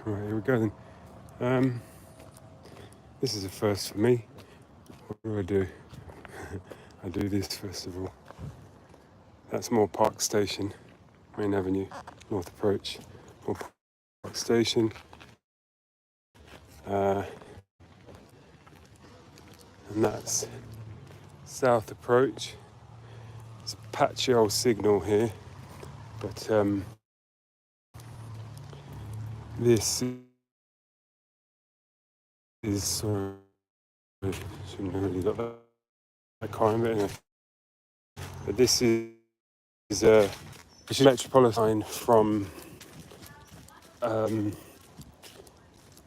Right, here we go then. This is a first for me. What do? I do this first of all. That's Moor Park Station, Main Avenue, North Approach, Moor Park Station. And that's South Approach. It's a patchy old signal here, but this is shouldn't have really got that kind, but anyway. But this is a Metropolitan line from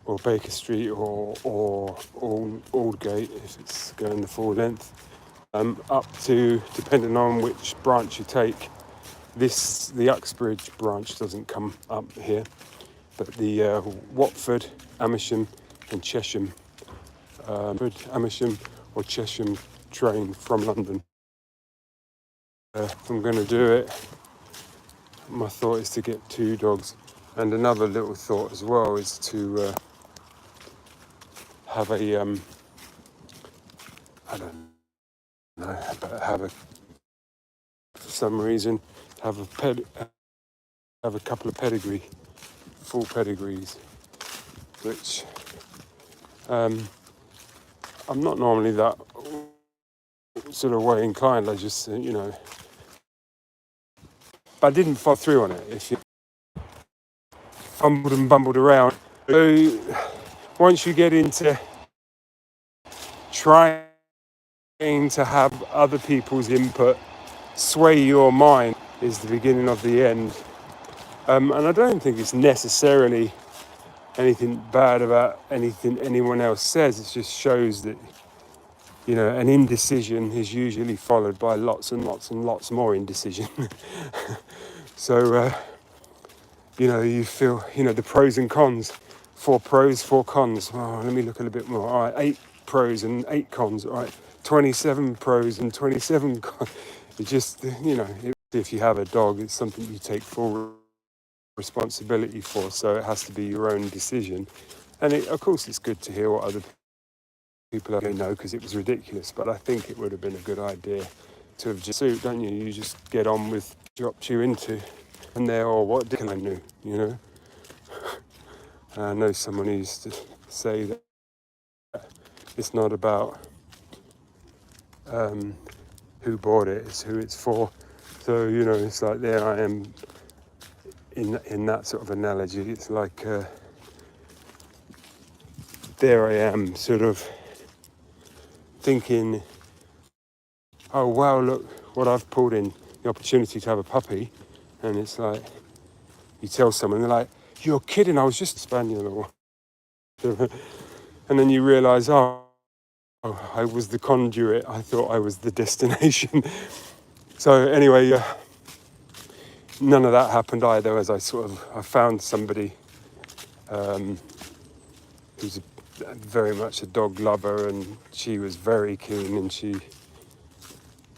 or Baker Street or Aldgate if it's going the full length, up to, depending on which branch you take. The Uxbridge branch doesn't come up here, but the Watford, Amersham and Chesham, Amersham or Chesham train from London. If I'm going to do it, my thought is to get 2 dogs, and another little thought as well is to have a I don't know, but have a, for some reason, have a couple of full pedigrees, which I'm not normally that sort of way inclined. I just, but I didn't follow through on it. If you fumbled and bumbled around, so once you get into trying to have other people's input sway your mind, is the beginning of the end. And I don't think it's necessarily anything bad about anything anyone else says. It just shows that, an indecision is usually followed by lots and lots and lots more indecision. So, you feel, the pros and cons. 4 pros, 4 cons. Oh, let me look a little bit more. All right, 8 pros and 8 cons. All right, 27 pros and 27 cons. It just, if you have a dog, it's something you take full responsibility for, so it has to be your own decision. And of course it's good to hear what other people are going to know, because it was ridiculous, but I think it would have been a good idea to have just suit, don't you? You just get on with dropped you into and there, or what did I knew, I know someone who used to say that it's not about who bought it, it's who it's for. So, it's like, there I am in that sort of analogy. It's like, there I am sort of thinking, oh wow, look what I've pulled in, the opportunity to have a puppy. And it's like, you tell someone, they're like, you're kidding, I was just a spaniel or whatever. And then you realise, oh, I was the conduit, I thought I was the destination. So anyway, none of that happened either, as I found somebody who's very much a dog lover, and she was very keen, and she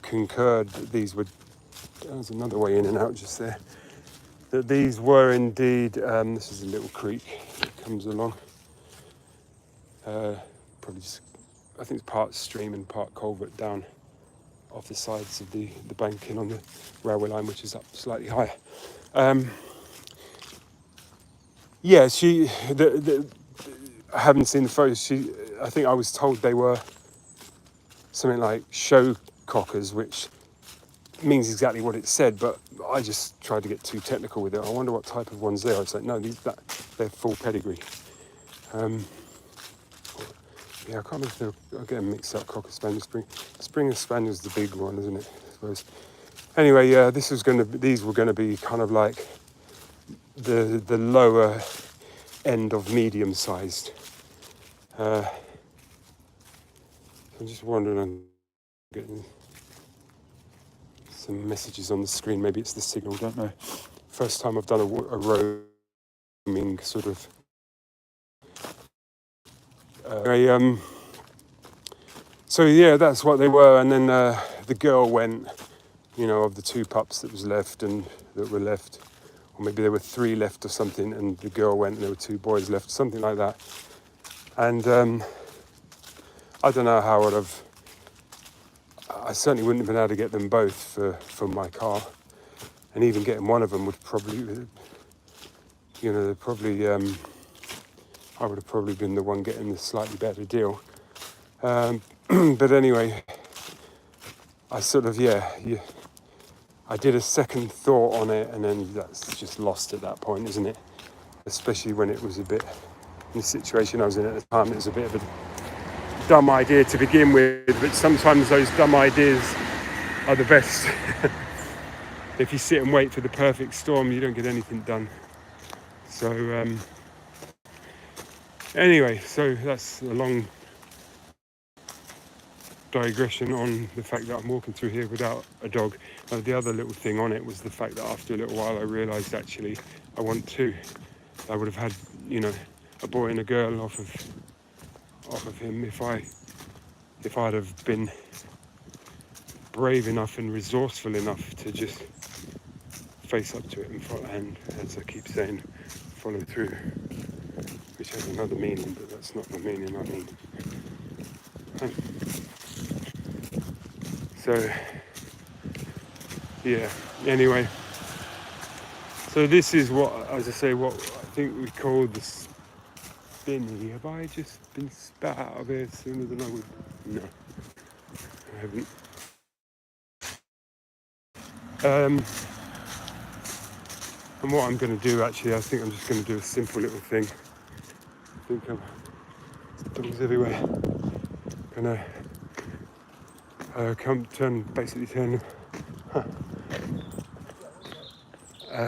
concurred that there's another way in and out just there, that these were indeed, this is a little creek that comes along, probably just, I think it's part stream and part culvert down off the sides of the banking on the railway line, which is up slightly higher. I haven't seen the photos. I think I was told they were something like show cockers, which means exactly what it said, but I just tried to get too technical with it. I wonder what type of ones they are. It's like, no, they're full pedigree. I can't remember if they're getting mixed up, Cocker Spaniel, Springer Spaniel's the big one, isn't it? I suppose. Anyway, these were going to be kind of like the lower end of medium-sized. I'm just wondering, I'm getting some messages on the screen. Maybe it's the signal, don't know. First time I've done a roaming sort of. So yeah, that's what they were. And then the girl went, of the 2 pups that were left, or maybe there were 3 left or something, and the girl went and there were 2 boys left, something like that. And I don't know how I certainly wouldn't have been able to get them both for my car, and even getting one of them would probably, I would have probably been the one getting the slightly better deal. But anyway, I sort of, I did a second thought on it, and then that's just lost at that point, isn't it? Especially when it was a bit, in the situation I was in at the time, it was a bit of a dumb idea to begin with, but sometimes those dumb ideas are the best. If you sit and wait for the perfect storm, you don't get anything done. So anyway, so that's a long digression on the fact that I'm walking through here without a dog. The other little thing on it was the fact that after a little while I realised actually I want 2. I would have had, a boy and a girl off of him if I'd have been brave enough and resourceful enough to just face up to it and follow, and as I keep saying, follow through, which has another meaning, but that's not the meaning I mean. So yeah, anyway, so this is what, as I say, what I think we call the spinny. Have I just been spat out of here sooner than I would? No, I haven't. And what I'm going to do, actually, I think I'm just going to do a simple little thing. I think dogs everywhere. Gonna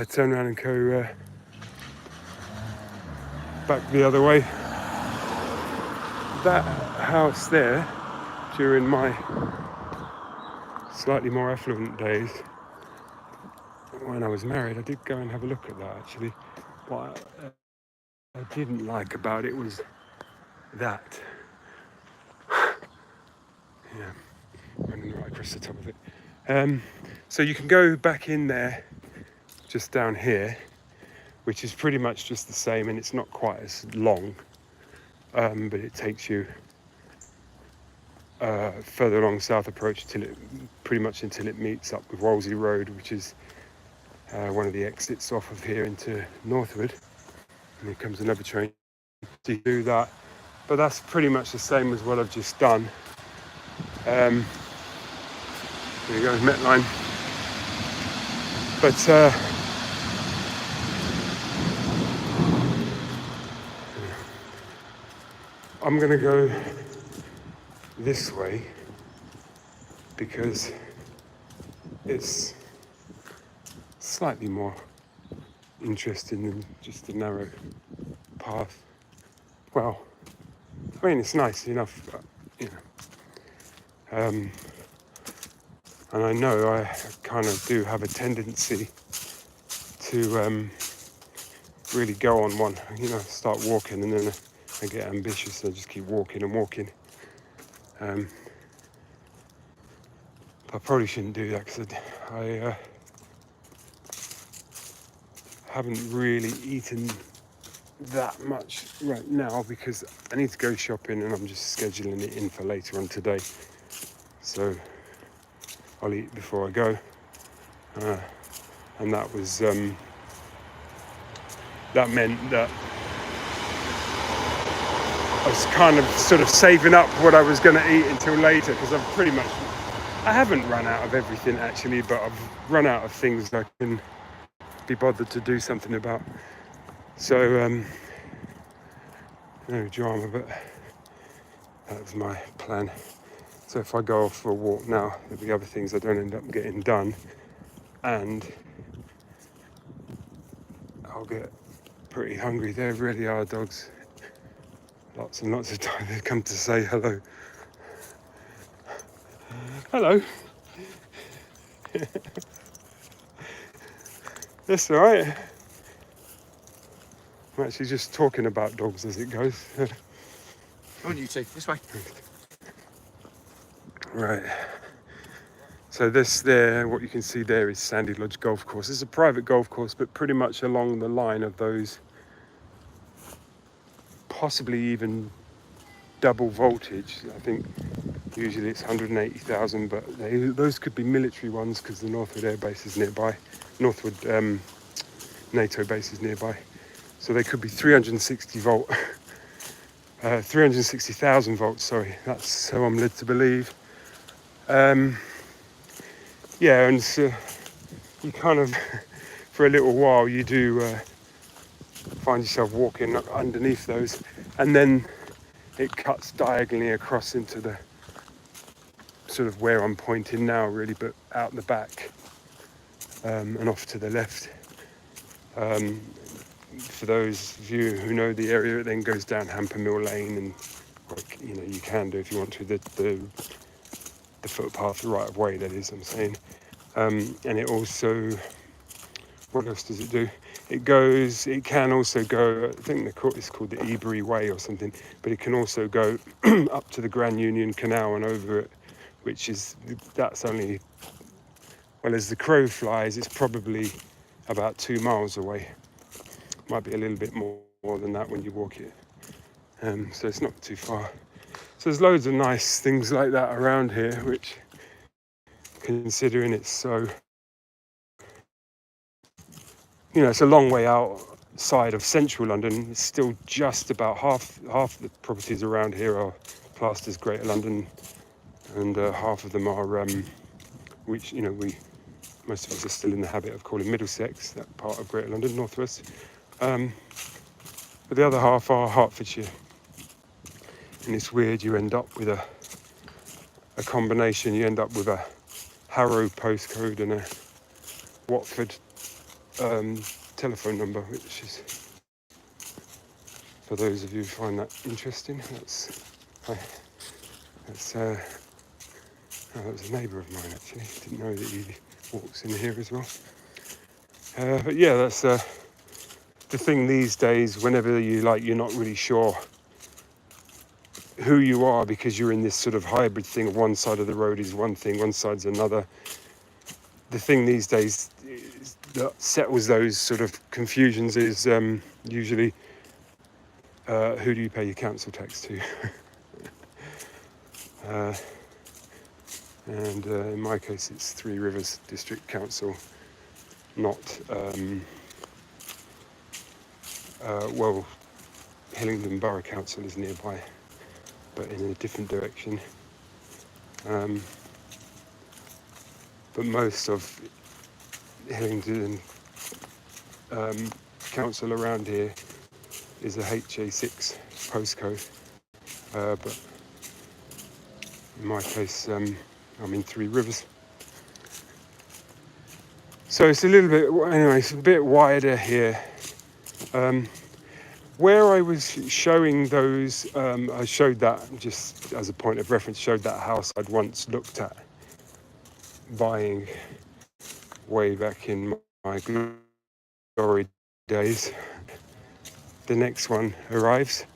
turn around and go back the other way. That house there, during my slightly more affluent days, when I was married, I did go and have a look at that, actually. What I didn't like about it was that. Yeah, running right across the top of it. So you can go back in there, just down here, which is pretty much just the same, and it's not quite as long, but it takes you further along South Approach until it meets up with Wolsey Road, which is one of the exits off of here into Northwood, and here comes another train to do that. But that's pretty much the same as what I've just done. There you go, Metline. But I'm going to go this way because it's slightly more interesting than just a narrow path. Well, I mean, it's nice enough, but, and I know I kind of do have a tendency to really go on one, start walking, and then I get ambitious. I just keep walking and walking. I probably shouldn't do that because I haven't really eaten that much right now because I need to go shopping, and I'm just scheduling it in for later on today. So I'll eat before I go. And that was that meant that I was kind of sort of saving up what I was going to eat until later, because I haven't run out of everything actually, but I've run out of things I can be bothered to do something about. So no drama, but that was my plan. So if I go off for a walk now, there'll be other things I don't end up getting done, and I'll get pretty hungry. There really are dogs. Lots and lots of time they come to say hello. Hello. That's all right. I'm actually just talking about dogs as it goes. On you two, this way. Right. So this there, what you can see there is Sandy Lodge Golf Course. It's a private golf course, but pretty much along the line of those, possibly even double voltage. I think usually it's 180,000, but those could be military ones because the Northwood Air Base is nearby. Northwood NATO base is nearby. So they could be 360 volt, 360,000 volts, sorry. That's so I'm led to believe. Yeah, and so you kind of, for a little while, you do find yourself walking underneath those, and then it cuts diagonally across into the sort of where I'm pointing now, really, but out the back and off to the left. For those of you who know the area, it then goes down Hamper Mill Lane, and you can do if you want to the footpath right of way, that is, I'm saying. And it also, what else does it do? It can also go, I think it's called the Ebury Way or something, but it can also go up to the Grand Union Canal and over it, that's only, well, as the crow flies, it's probably about 2 miles away. Might be a little bit more than that when you walk it. So it's not too far. So there's loads of nice things like that around here, which, considering it's so, it's a long way outside of central London. It's still just about half the properties around here are classed as Greater London, and half of them are, which most of us are still in the habit of calling Middlesex, that part of Greater London, northwest. But the other half are Hertfordshire, and it's weird. You end up with a combination. You end up with a Harrow postcode and a Watford telephone number, which is, for those of you who find that interesting, that was a neighbour of mine, actually. Didn't know that he walks in here as well. But yeah, that's the thing these days. Whenever you're not really sure who you are, because you're in this sort of hybrid thing of one side of the road is one thing, one side's another. The thing these days that settles those sort of confusions is usually who do you pay your council tax to? And in my case it's Three Rivers District Council, not Hillingdon Borough Council is nearby, but in a different direction. But most of Hillingdon council around here is a HA6 postcode, but in my case I'm in Three Rivers. So it's a little bit, anyway, it's a bit wider here. Where I was showing those, I showed that just as a point of reference, showed that house I'd once looked at buying way back in my glory days. The next one arrives.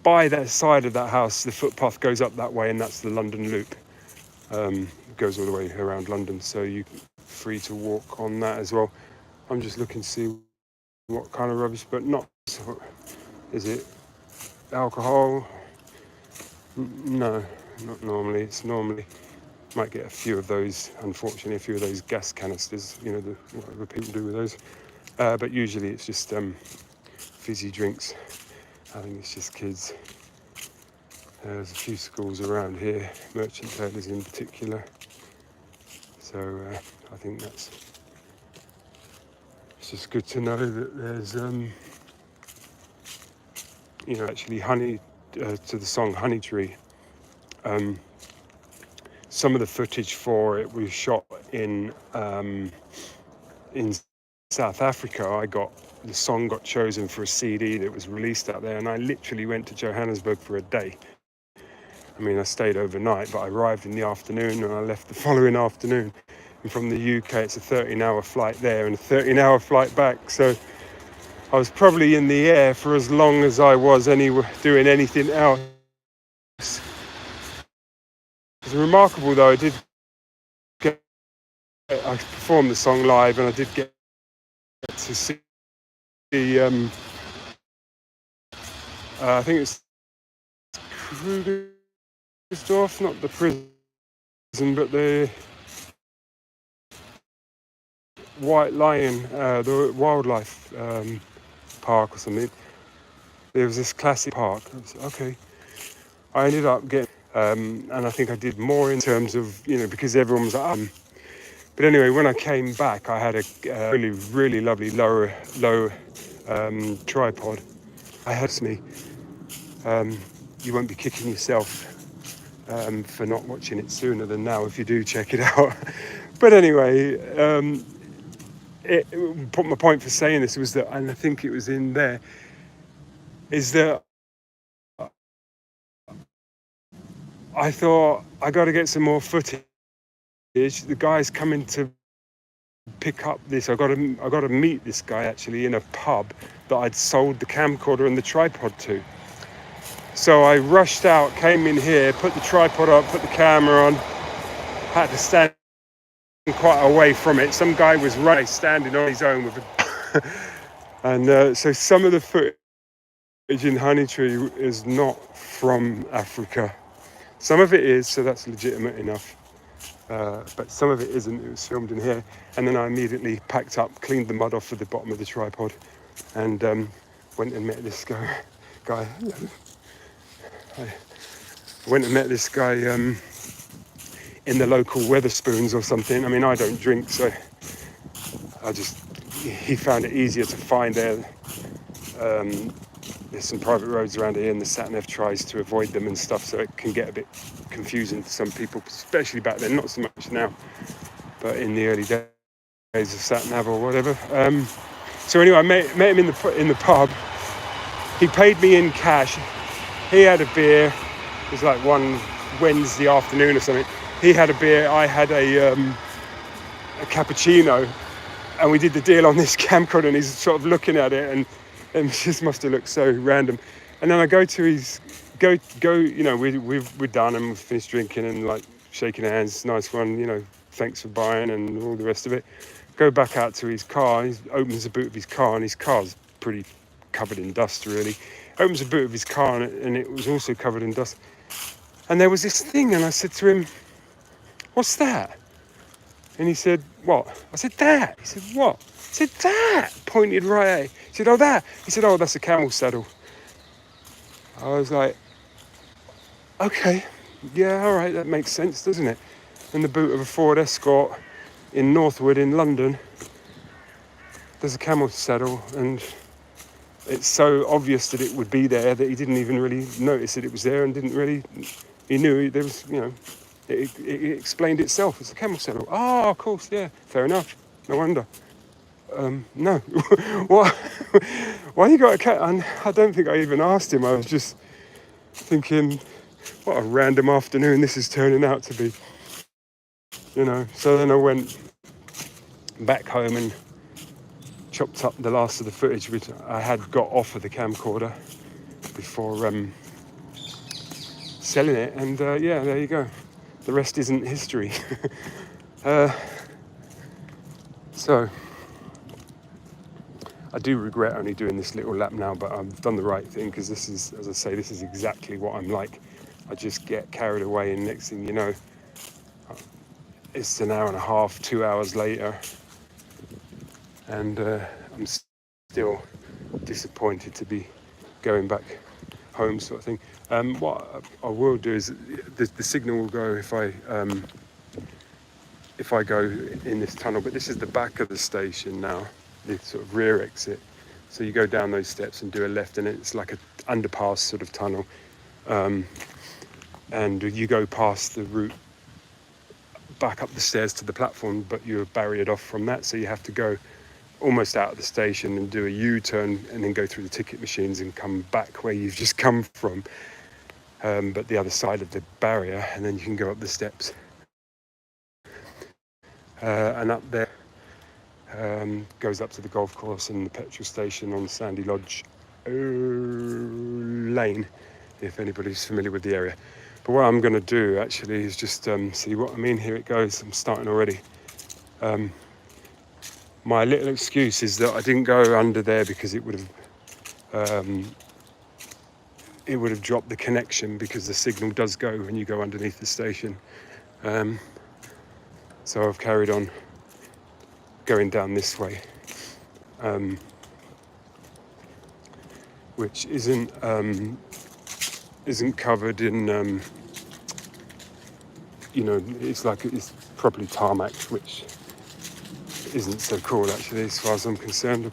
By that side of that house, the footpath goes up that way, and that's the London Loop. It goes all the way around London, so you're free to walk on that as well. I'm just looking to see what kind of rubbish, but not, is it alcohol? No, not normally. It's normally, might get a few of those, unfortunately, a few of those gas canisters, whatever people do with those. But usually it's just fizzy drinks. I think it's just kids. There's a few schools around here, merchant tailors in particular. So I think it's just good to know that there's, actually honey, to the song Honey Tree. Some of the footage for it was shot in South Africa. The song got chosen for a CD that was released out there, and I literally went to Johannesburg for a day. I mean, I stayed overnight, but I arrived in the afternoon and I left the following afternoon. And from the UK, it's a 13-hour flight there and a 13-hour flight back. So I was probably in the air for as long as I was doing anything else. It's remarkable, though. I did I performed the song live, and I did get to see I think it's Cruse, not the prison, but the White Lion, the wildlife park or something. There was this classic park. Okay, I ended up getting, and I think I did more in terms of, because everyone was like, but anyway, when I came back, I had a really, really lovely low tripod. I had me. You won't be kicking yourself for not watching it sooner than now if you do check it out. But anyway, my point for saying this was that, and I think it was in there, is that I thought I got to get some more footage. The guy's coming to pick up this. I got to meet this guy actually in a pub that I'd sold the camcorder and the tripod to. So I rushed out, came in here, put the tripod up, put the camera on, had to stand quite away from it. Some guy was standing on his own with a and so some of the footage in Honeytree is not from Africa. Some of it is, so that's legitimate enough. But some of it isn't. It was filmed in here. And then I immediately packed up, cleaned the mud off of the bottom of the tripod, and went and met this guy. I went and met this guy in the local Weatherspoons or something. I mean, I don't drink, so he found it easier to find there. There's some private roads around here, and the sat-nav tries to avoid them and stuff, so it can get a bit confusing for some people, especially back then, not so much now, but in the early days of sat-nav or whatever. So anyway, I met him in the pub. He paid me in cash. He had a beer. It was like one Wednesday afternoon or something. He had a beer. I had a cappuccino, and we did the deal on this camcorder. And he's sort of looking at it, and it just must have looked so random. And then I go to his we're done and we've finished drinking and like shaking hands. Nice one, thanks for buying and all the rest of it. Go back out to his car. He opens the boot of his car, and his car's pretty covered in dust, really. Opens the boot of his car, and it was also covered in dust. And there was this thing, and I said to him, "What's that?" And he said, "What?" I said, "That." He said, "What?" I said, "That." Pointed right at it. He said, "Oh, that." He said, "Oh, that's a camel saddle." I was like, okay, yeah, all right, that makes sense, doesn't it? In the boot of a Ford Escort in Northwood in London, there's a camel saddle, and it's so obvious that it would be there that he didn't even really notice that it was there, and he knew there was, it explained itself. It's a camel saddle. Oh, of course, yeah, fair enough. No wonder. No. What? Why you got a cat? And I don't think I even asked him. I was just thinking, what a random afternoon this is turning out to be. So then I went back home and chopped up the last of the footage which I had got off of the camcorder before selling it, and yeah, there you go. The rest isn't history. So I do regret only doing this little lap now, but I've done the right thing, because this is, as I say, this is exactly what I'm like. I just get carried away, and next thing you know, it's an hour and a half, 2 hours later, and I'm still disappointed to be going back home, sort of thing. What I will do is the signal will go if I go in this tunnel, but this is the back of the station now, the sort of rear exit. So you go down those steps and do a left, and it's like an underpass sort of tunnel, and you go past the route back up the stairs to the platform, but you're barriered off from that, so you have to go almost out of the station and do a U-turn, and then go through the ticket machines and come back where you've just come from, but the other side of the barrier, and then you can go up the steps. And up there goes up to the golf course and the petrol station on Sandy Lodge Lane, if anybody's familiar with the area. But what I'm going to do actually is just see what I mean. Here it goes. I'm starting already. My little excuse is that I didn't go under there because it would have dropped the connection, because the signal does go when you go underneath the station. So I've carried on going down this way, which isn't covered in, it's properly tarmacked, which isn't so cool actually as far as I'm concerned.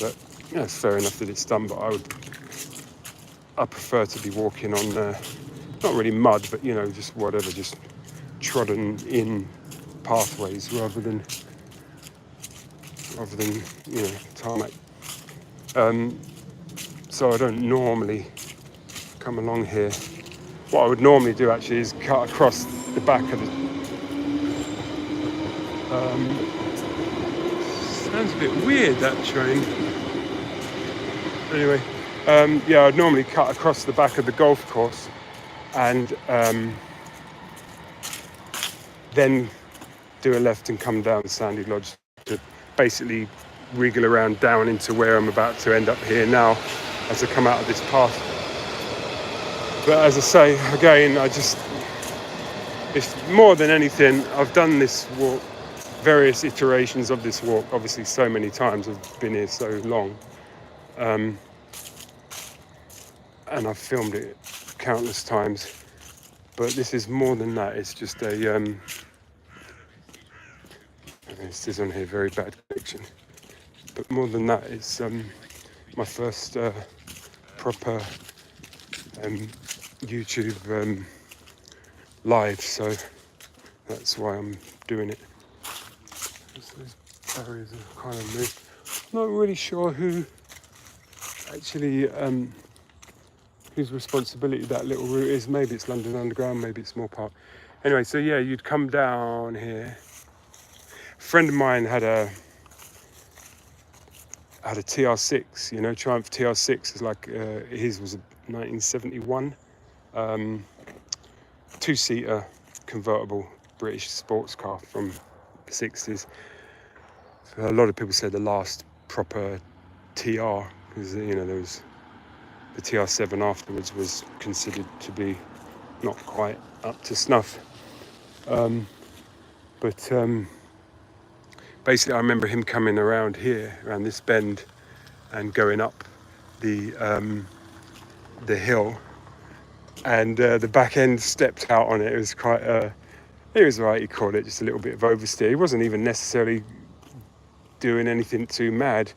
But yeah, it's fair enough that it's done, but I prefer to be walking on not really mud, but just whatever, just trodden in pathways rather than tarmac. So I don't normally come along here. What I would normally do actually is cut across the back of the sounds a bit weird, that train. Anyway, I'd normally cut across the back of the golf course and then do a left and come down Sandy Lodge to basically wriggle around down into where I'm about to end up here now as I come out of this path. But as I say, again, it's more than anything, I've done this walk, various iterations of this walk, obviously so many times, I've been here so long. And I've filmed it countless times. But this is more than that, it's just it says on here, very bad connection. But more than that, it's my first proper YouTube live, so that's why I'm doing it. Those barriers are kind of moved. Not really sure who actually whose responsibility that little route is. Maybe it's London Underground, maybe it's Moor Park. Anyway, so yeah, you'd come down here. A friend of mine had a TR6, Triumph TR6 is like his was a 1971 two-seater convertible British sports car from the 60s. So a lot of people say the last proper TR, because there was the TR7 afterwards was considered to be not quite up to snuff. But basically I remember him coming around here, around this bend, and going up the hill, and the back end stepped out on it. It was quite it was right, he called it just a little bit of oversteer. He wasn't even necessarily doing anything too mad,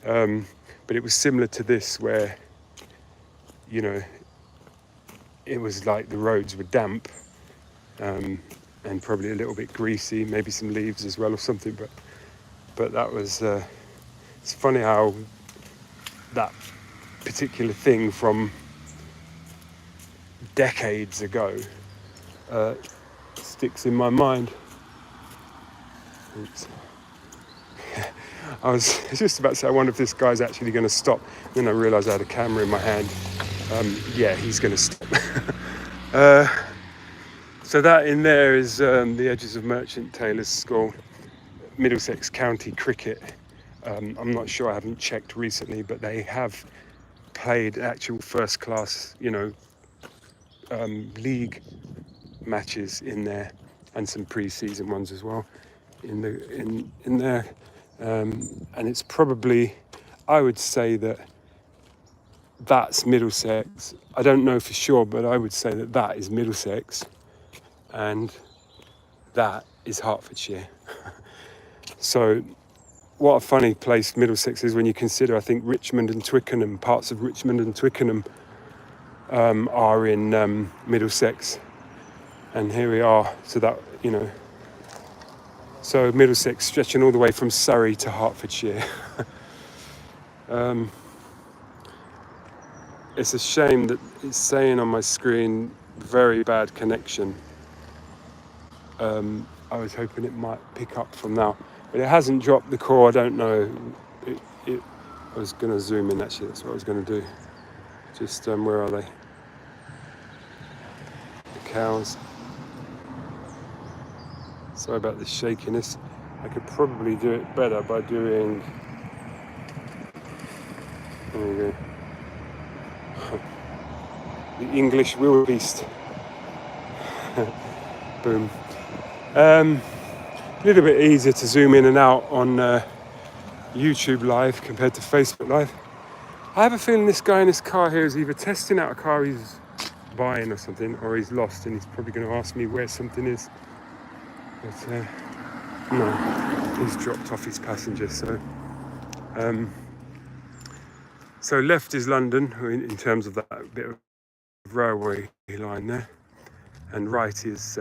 but it was similar to this, where it was like the roads were damp, and probably a little bit greasy, maybe some leaves as well or something, but that was it's funny how that particular thing from decades ago sticks in my mind. Oops. I was just about to say, I wonder if this guy's actually going to stop. Then I realised I had a camera in my hand. Yeah, he's going to stop. So that in there is the edges of Merchant Taylor's School, Middlesex County Cricket. I'm not sure, I haven't checked recently, but they have played actual first class, league matches in there, and some pre-season ones as well in there. And it's probably, I would say that's Middlesex. I don't know for sure, but I would say that is Middlesex, and that is Hertfordshire. So what a funny place Middlesex is when you consider, I think Richmond and Twickenham, parts of Richmond and Twickenham are in Middlesex, and here we are. So that, so Middlesex stretching all the way from Surrey to Hertfordshire. It's a shame that it's saying on my screen very bad connection. I was hoping it might pick up from now, but it hasn't dropped the call. I don't know. I was going to zoom in actually. That's what I was going to do. Just where are they? The cows. Sorry about the shakiness. I could probably do it better by doing, there we go, the English wildebeest. Boom. A little bit easier to zoom in and out on YouTube Live compared to Facebook Live. I have a feeling this guy in his car here is either testing out a car he's buying or something, or he's lost and he's probably going to ask me where something is. But no, he's dropped off his passenger. So left is London in terms of that bit of railway line there, and right is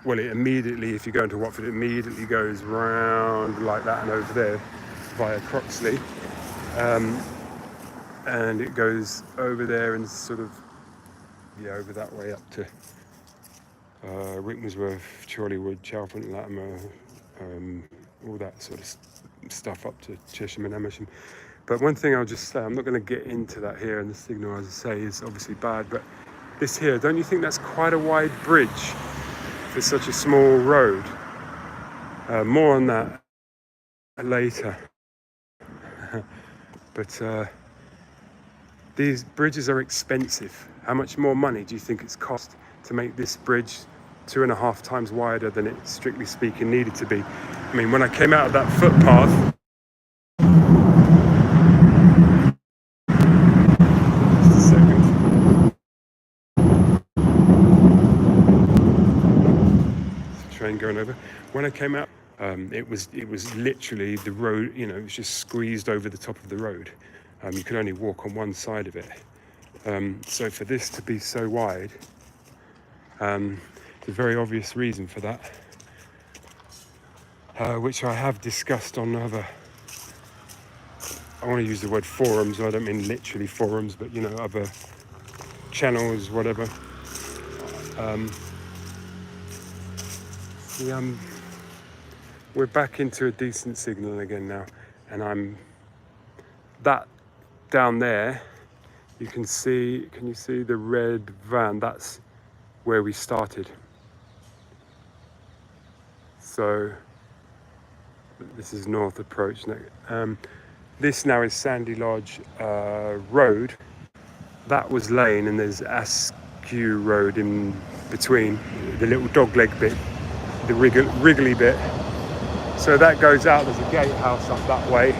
well, it immediately, if you go into Watford, it immediately goes round like that and over there via Croxley, and it goes over there and sort of, yeah, over that way up to Rickmansworth, Chorleywood, Chalfont, Latimer, all that sort of stuff up to Chesham and Amersham. But one thing I'll just say, I'm not going to get into that here, and the signal, as I say, is obviously bad, but this here, don't you think that's quite a wide bridge for such a small road? More on that later. But these bridges are expensive. How much more money do you think it's cost to make this bridge 2.5 times wider than it, strictly speaking, needed to be? I mean, when I came out of that footpath, just a second. Train going over. When I came out, it was literally the road. You know, it was just squeezed over the top of the road. You could only walk on one side of it. So for this to be so wide, there's a very obvious reason for that, which I have discussed on other, I want to use the word forums, I don't mean literally forums, but you know, other channels, whatever. We're back into a decent signal again now, and that down there, you can you see the red van? That's where we started. So this is North Approach. This now is Sandy Lodge Road. That was Lane, and there's Askew Road in between, the little dogleg bit, the wriggly bit. So that goes out, there's a gatehouse up that way.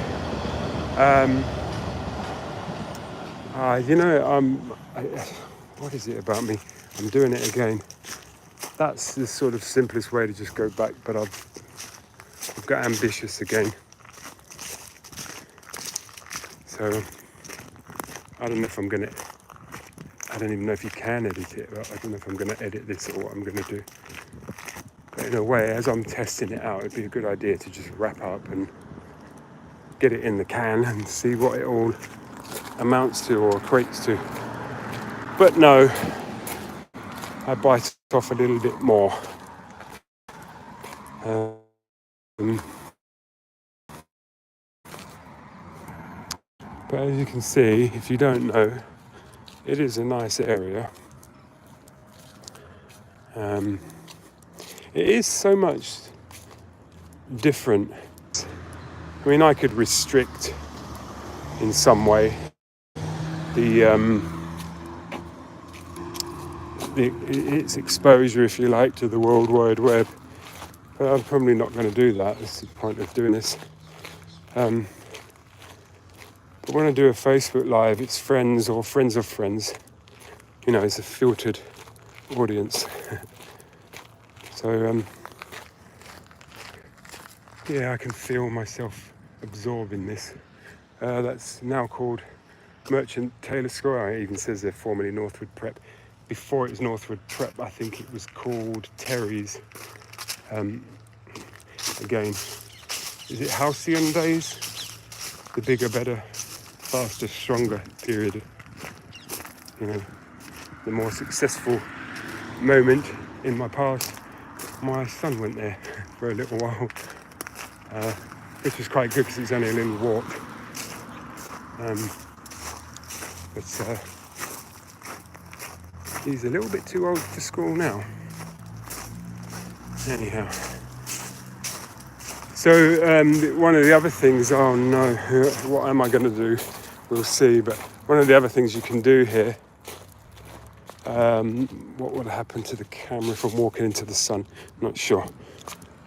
You know, what is it about me? I'm doing it again. That's the sort of simplest way to just go back, but I've got ambitious again. So I don't know if I'm gonna, I don't even know if you can edit it, but I don't know if I'm gonna edit this or what I'm gonna do. But in a way, as I'm testing it out, it'd be a good idea to just wrap up and get it in the can and see what it all amounts to or equates to. But no, I bite off a little bit more. But as you can see, if you don't know, it is a nice area. It is so much different. I mean, I could restrict in some way its exposure, if you like, to the World Wide Web. But I'm probably not going to do that. That's the point of doing this. But when I do a Facebook Live, it's friends or friends of friends. You know, it's a filtered audience. So, yeah, I can feel myself absorbing this. That's now called Merchant Taylor Square. It even says they're formerly Northwood Prep. Before it was Northwood Prep, I think it was called Terry's. Again, is it halcyon days? The bigger, better, faster, stronger period. You know, the more successful moment in my past. My son went there for a little while, which was quite good because it's only a little walk. But he's a little bit too old for school now. Anyhow, so one of the other things, oh no, what am I going to do? We'll see. But one of the other things you can do here, what would happen to the camera if I'm walking into the sun? Not sure.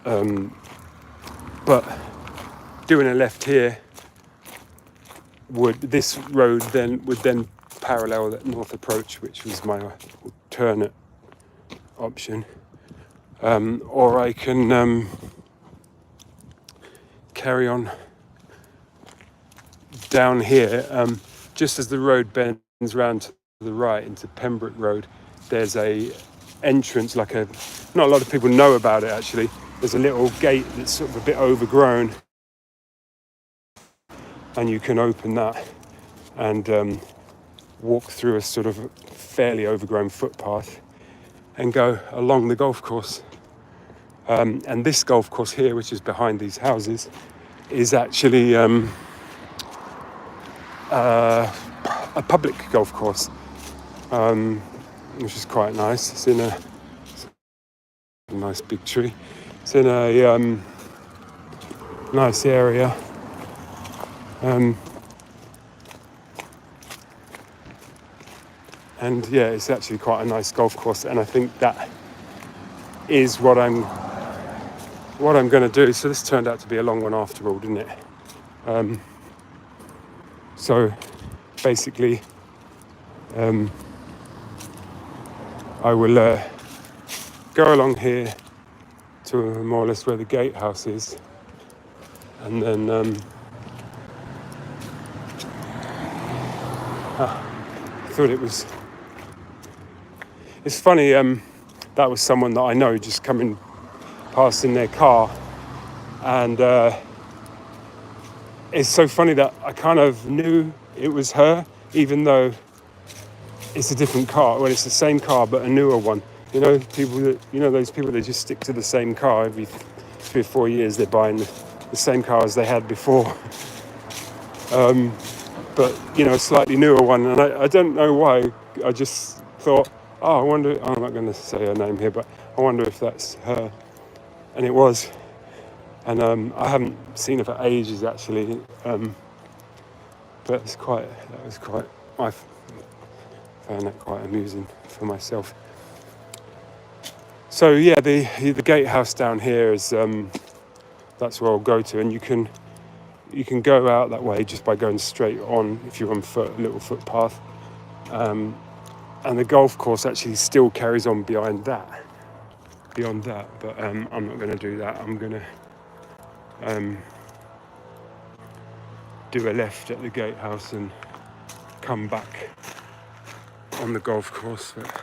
But doing a left here this road would then parallel that north approach, which was my alternate option. Or I can carry on down here. Just as the road bends round to the right into Pembroke Road, there's a entrance, not a lot of people know about it actually. There's a little gate that's sort of a bit overgrown, and you can open that and walk through a sort of fairly overgrown footpath and go along the golf course. And this golf course here, which is behind these houses, is actually a public golf course, which is quite nice. It's in a nice big tree. It's in a nice area. And yeah, it's actually quite a nice golf course, and I think that is what I'm going to do. So this turned out to be a long one after all, didn't it? So basically, I will go along here to more or less where the gatehouse is, and then thought it was. It's funny. That was someone that I know just coming past in their car, and it's so funny that I kind of knew it was her, even though it's a different car. Well, it's the same car but a newer one. You know, those people that just stick to the same car every 3 or 4 years. They're buying the same car as they had before, but a slightly newer one. And I don't know why. I just thought, I wonder. I'm not going to say her name here, but I wonder if that's her. And it was. And I haven't seen her for ages actually. But I found that quite amusing for myself. So yeah, the gatehouse down here is that's where I'll go to, and you can go out that way just by going straight on if you're on a little footpath. And the golf course actually still carries on beyond that. But I'm not going to do that. I'm going to do a left at the gatehouse and come back on the golf course. But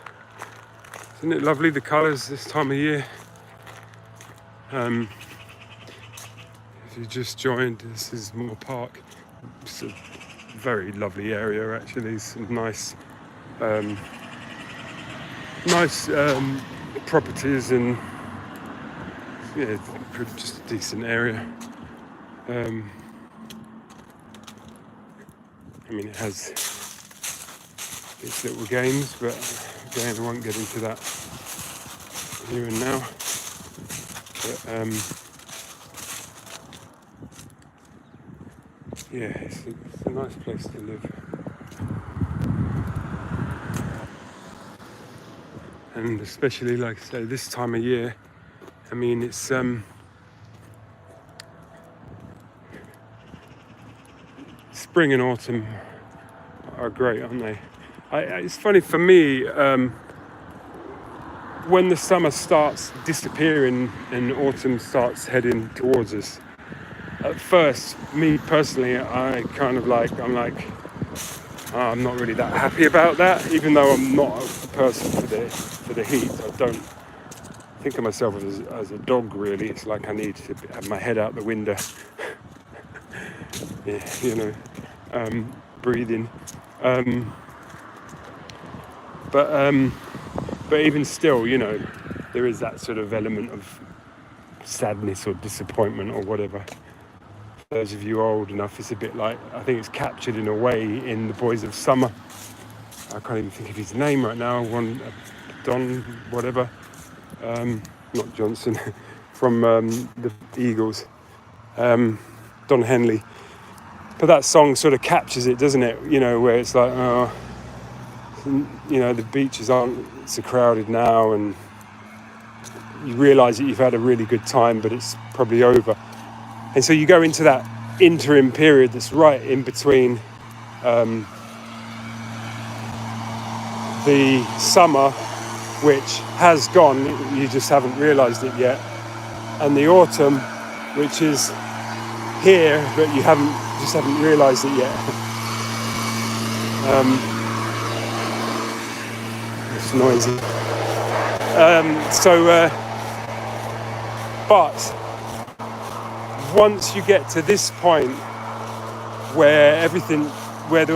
isn't it lovely, the colours this time of year? If you just joined, this is Moor Park. It's a very lovely area actually. Some nice properties, and yeah, just a decent area. It has its little games, but again, I won't get into that here and now. But yeah, it's a nice place to live. And especially, like I say, this time of year, it's spring and autumn are great, aren't they? It's funny for me, when the summer starts disappearing and autumn starts heading towards us. At first, me personally, I'm not really that happy about that, even though I'm not a person for the heat. I don't think of myself as a dog, really. It's like I need to have my head out the window. Yeah, breathing. But even still, there is that sort of element of sadness or disappointment or whatever. For those of you old enough, it's a bit like, I think it's captured in a way in The Boys of Summer. I can't even think of his name right now. Don, whatever. not Johnson, from the Eagles, Don Henley. But that song sort of captures it, doesn't it? You know, where it's like, oh, you know, the beaches aren't so crowded now, and you realise that you've had a really good time, but it's probably over. And so you go into that interim period that's right in between the summer, which has gone, you just haven't realised it yet, and the autumn, which is here, but you just haven't realised it yet. It's noisy. But once you get to this point where everything, where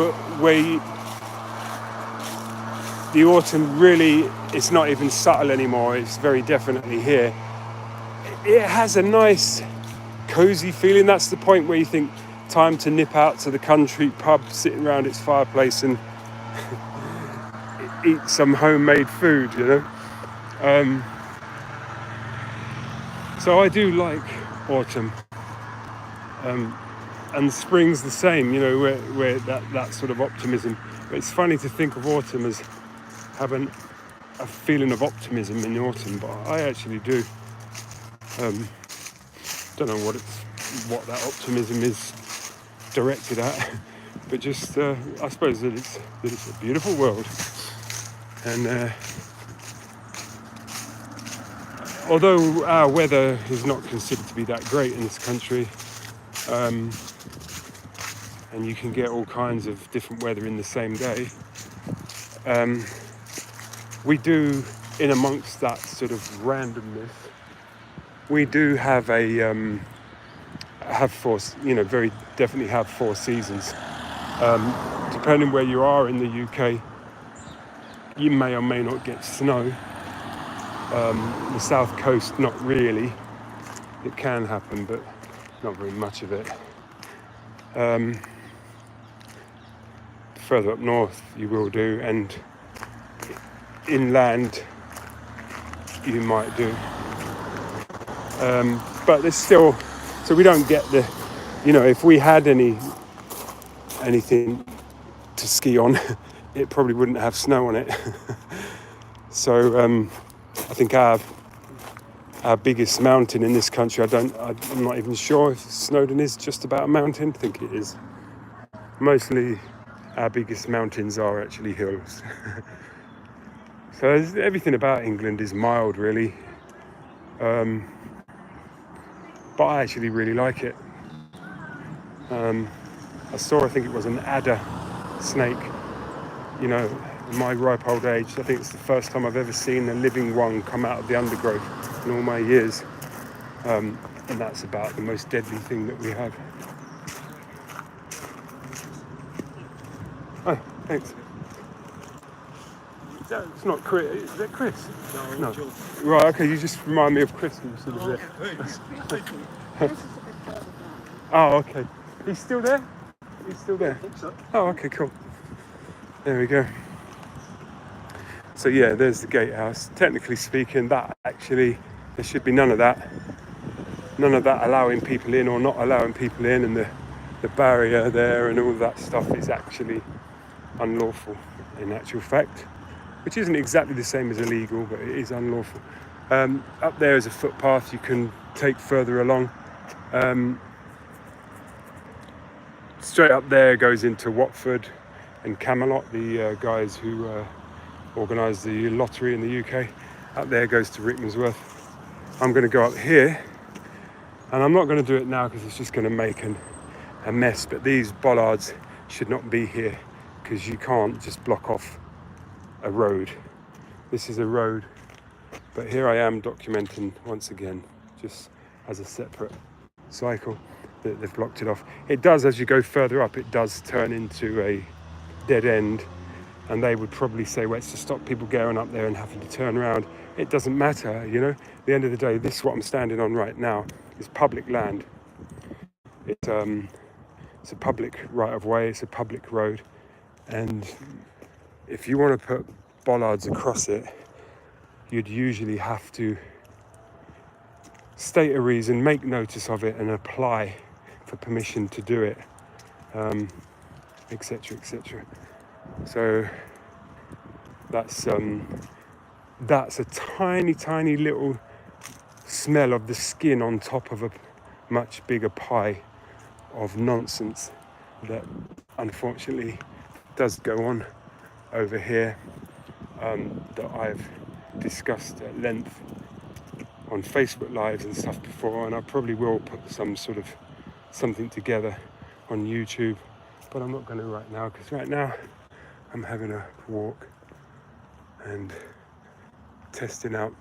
the autumn really, it's not even subtle anymore, it's very definitely here. It has a nice, cosy feeling. That's the point where you think, time to nip out to the country pub, sitting around its fireplace and eat some homemade food, you know. So I do like autumn, and spring's the same, you know, where that sort of optimism. But it's funny to think of autumn as having a feeling of optimism in the autumn, but I actually do. Don't know what that optimism is directed at, but just I suppose that it's a beautiful world, and although our weather is not considered to be that great in this country, and you can get all kinds of different weather in the same day, we do, in amongst that sort of randomness, we do have very definitely have 4 seasons. Depending where you are in the UK, you may or may not get snow. The south coast, not really. It can happen, but not very much of it. Further up north, you will do, and inland, you might do. But there's still, so we don't get the, you know, if we had anything to ski on, it probably wouldn't have snow on it. So I think our biggest mountain in this country, I'm not even sure if Snowdon is just about a mountain. I think it is. Mostly our biggest mountains are actually hills. So everything about England is mild, really. But I actually really like it. I think it was an adder snake, you know, in my ripe old age. I think it's the first time I've ever seen a living one come out of the undergrowth in all my years. And that's about the most deadly thing that we have. Oh, thanks. It's not Chris. Is that Chris? No. Right, okay, you just remind me of Chris. Sort of Oh, okay. He's still there? He's still there? I think so. Oh, okay, cool. There we go. So yeah, there's the gatehouse. Technically speaking, that actually, there should be none of that. None of that allowing people in or not allowing people in, and the barrier there and all that stuff is actually unlawful in actual fact, which isn't exactly the same as illegal, but it is unlawful. Up there is a footpath you can take further along. Straight up there goes into Watford and Camelot, the guys who organise the lottery in the UK. Up there goes to Rickmansworth. I'm going to go up here, and I'm not going to do it now because it's just going to make a mess, but these bollards should not be here because you can't just block off a road. This is a road, but here I am documenting once again, just as a separate cycle, that they've blocked it off. It does, as you go further up, it does turn into a dead end, and they would probably say, well, it's to stop people going up there and having to turn around. It doesn't matter, you know. At the end of the day, this, what I'm standing on right now, is public land. It's a public right of way, it's a public road, and if you want to put bollards across it, you'd usually have to state a reason, make notice of it, and apply for permission to do it, etc., etc. So that's a tiny, tiny little smell of the skin on top of a much bigger pie of nonsense that unfortunately does go on over here, that I've discussed at length on Facebook Lives and stuff before, and I probably will put something together on YouTube, but I'm not going to right now, because right now I'm having a walk and testing out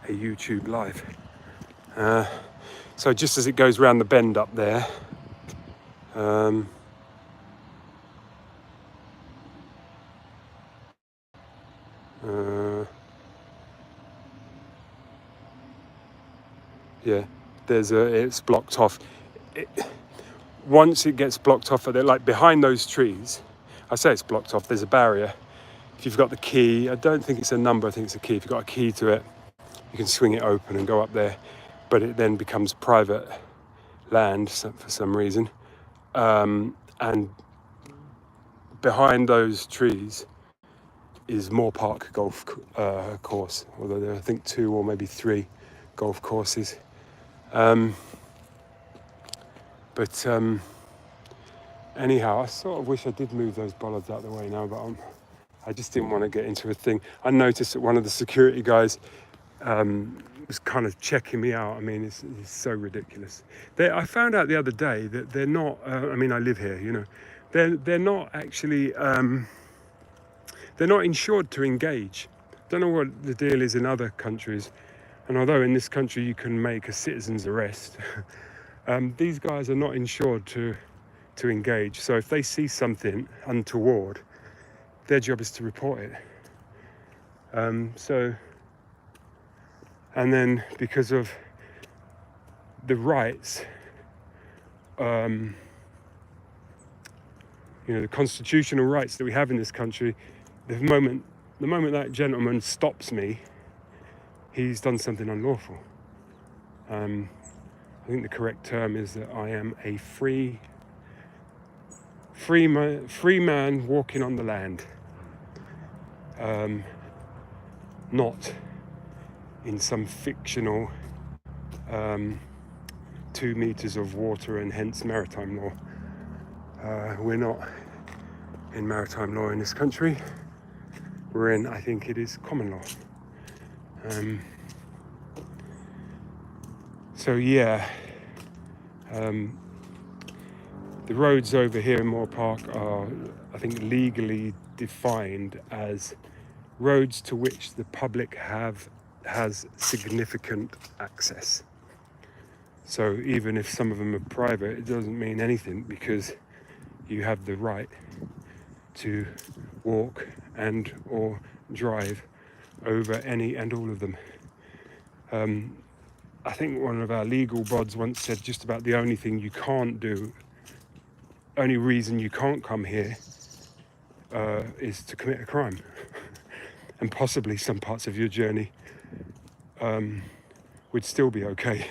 a YouTube Live. So just as it goes round the bend up there, yeah, it's blocked off. Once it gets blocked off, like behind those trees, I say it's blocked off, there's a barrier. If you've got the key, I don't think it's a number, I think it's a key. If you've got a key to it, you can swing it open and go up there, but it then becomes private land for some reason. And behind those trees is Moor Park golf course, although there are, I think, 2 or maybe 3 golf courses. But anyhow, I sort of wish I did move those bollards out of the way now, but I just didn't want to get into a thing. I noticed that one of the security guys was kind of checking me out. I mean, it's so ridiculous. I found out the other day that they're not, I mean, I live here, you know, they're not actually, they're not insured to engage. Don't know what the deal is in other countries. And although in this country you can make a citizen's arrest, these guys are not insured to engage. So if they see something untoward, their job is to report it. And then because of the rights, the constitutional rights that we have in this country, the moment that gentleman stops me, he's done something unlawful. I think the correct term is that I am a free man walking on the land, not in some fictional 2 meters of water and hence maritime law. We're not in maritime law in this country. We're in, I think it is, common law. So yeah, the roads over here in Moor Park are, I think, legally defined as roads to which the public has significant access. So even if some of them are private, it doesn't mean anything, because you have the right to walk and or drive over any and all of them. I think one of our legal bods once said just about the only thing you can't do, only reason you can't come here is to commit a crime. And possibly some parts of your journey would still be okay.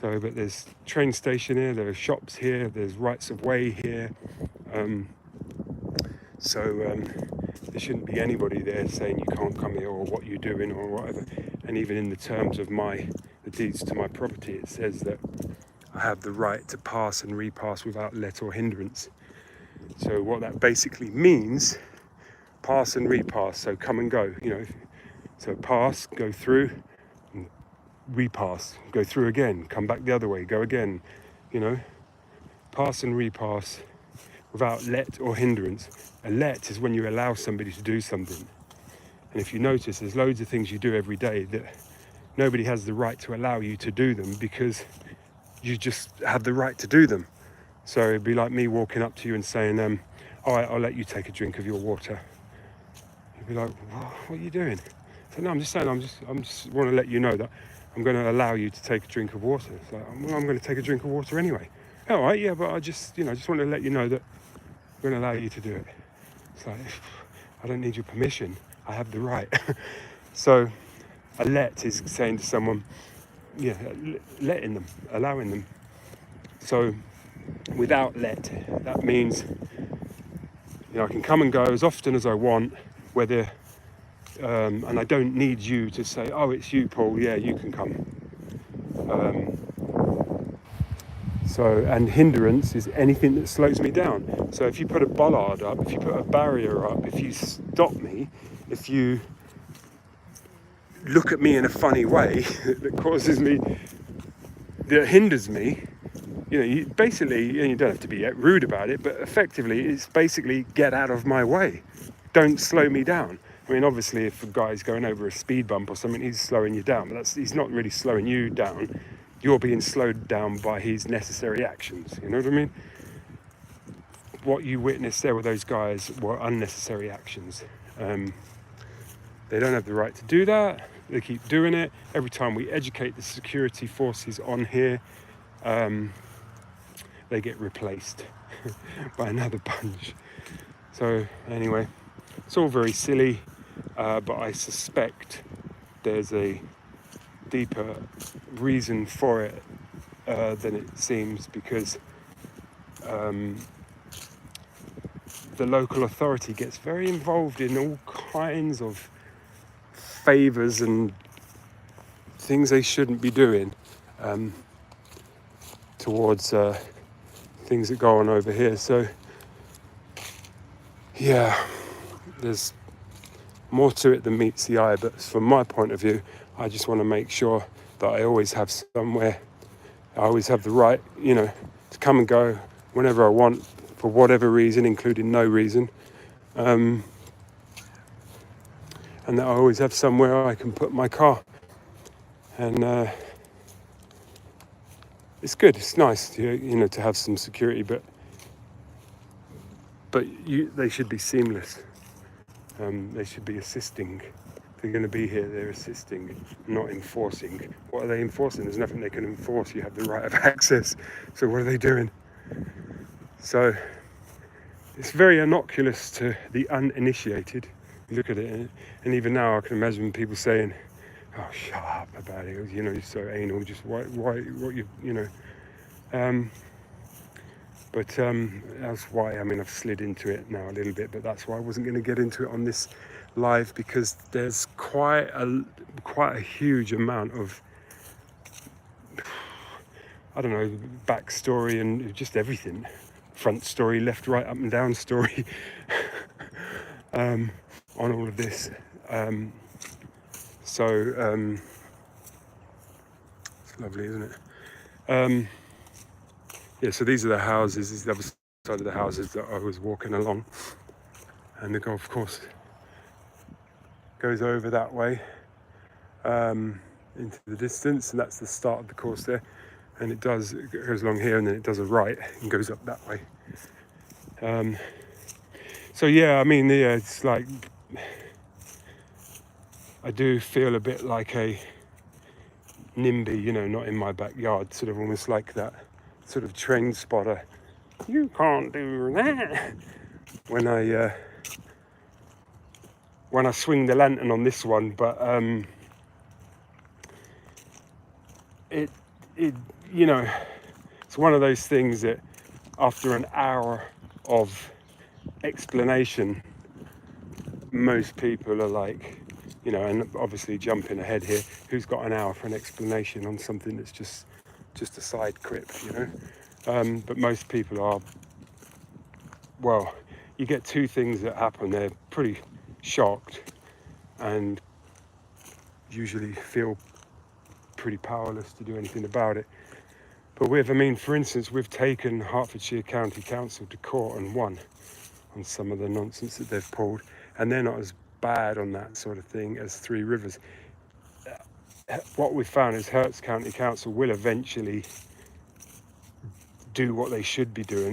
So, but there's train station here, there are shops here, there's rights of way here. There shouldn't be anybody there saying you can't come here or what you're doing or whatever. And even in the terms of the deeds to my property, it says that I have the right to pass and repass without let or hindrance. So what that basically means, pass and repass, so come and go, so pass, go through, and repass, go through again, come back the other way, go again, pass and repass without let or hindrance. A let is when you allow somebody to do something. And if you notice, there's loads of things you do every day that nobody has the right to allow you to do them because you just have the right to do them. So it'd be like me walking up to you and saying, all right, I'll let you take a drink of your water. You'd be like, what are you doing? So no, I'm just saying, I'm just want to let you know that I'm going to allow you to take a drink of water. It's like, well, I'm going to take a drink of water anyway. All right, yeah, but I just want to let you know that I'm going to allow you to do it. It's like, I don't need your permission. I have the right. So a let is saying to someone, letting them, allowing them. So without let, that means I can come and go as often as I want, whether and I don't need you to say, oh, it's you, Paul, yeah, you can come. And hindrance is anything that slows me down. So if you put a bollard up, if you put a barrier up, if you stop me, if you look at me in a funny way that causes me, that hinders me, you basically, you don't have to be rude about it, but effectively it's basically get out of my way. Don't slow me down. I mean, obviously if a guy's going over a speed bump or something, he's slowing you down, but he's not really slowing you down. You're being slowed down by his necessary actions, you know what I mean? What you witnessed there with those guys were unnecessary actions. They don't have the right to do that. They keep doing it. Every time we educate the security forces on here, they get replaced by another bunch. So anyway, it's all very silly, but I suspect there's a deeper reason for it than it seems, because the local authority gets very involved in all kinds of favours and things they shouldn't be doing towards things that go on over here. So yeah, there's more to it than meets the eye, but from my point of view, I just want to make sure that I always have somewhere, I always have the right, to come and go whenever I want, for whatever reason, including no reason. And that I always have somewhere I can put my car. And it's good, it's nice, to have some security, but they should be seamless. They should be assisting. If they're going to be here, they're assisting, not enforcing. What are they enforcing? There's nothing they can enforce. You have the right of access. So what are they doing? So it's very innocuous to the uninitiated. You look at it, and even now I can imagine people saying, "Oh, shut up about it. You're so anal. Just why, what you. But that's why, I've slid into it now a little bit, but that's why I wasn't going to get into it on this live, because there's quite a huge amount of, I don't know, backstory and just everything. Front story, left, right, up and down story on all of this. It's lovely, isn't it? So these are the houses. This is the other side of the houses that I was walking along. And the golf course goes over that way into the distance. And that's the start of the course there. And it goes along here, and then it does a right and goes up that way. It's like, I do feel a bit like a NIMBY, not in my backyard, sort of almost like that sort of train spotter. You can't do that. When I swing the lantern on this one, but it's one of those things that after an hour of explanation, most people are like, and obviously jumping ahead here, who's got an hour for an explanation on something that's just a side quip, but most people are, well, you get two things that happen. They're pretty shocked and usually feel pretty powerless to do anything about it. But for instance, we've taken Hertfordshire County Council to court and won on some of the nonsense that they've pulled, and they're not as bad on that sort of thing as Three Rivers. What we've found is Herts County Council will eventually do what they should be doing.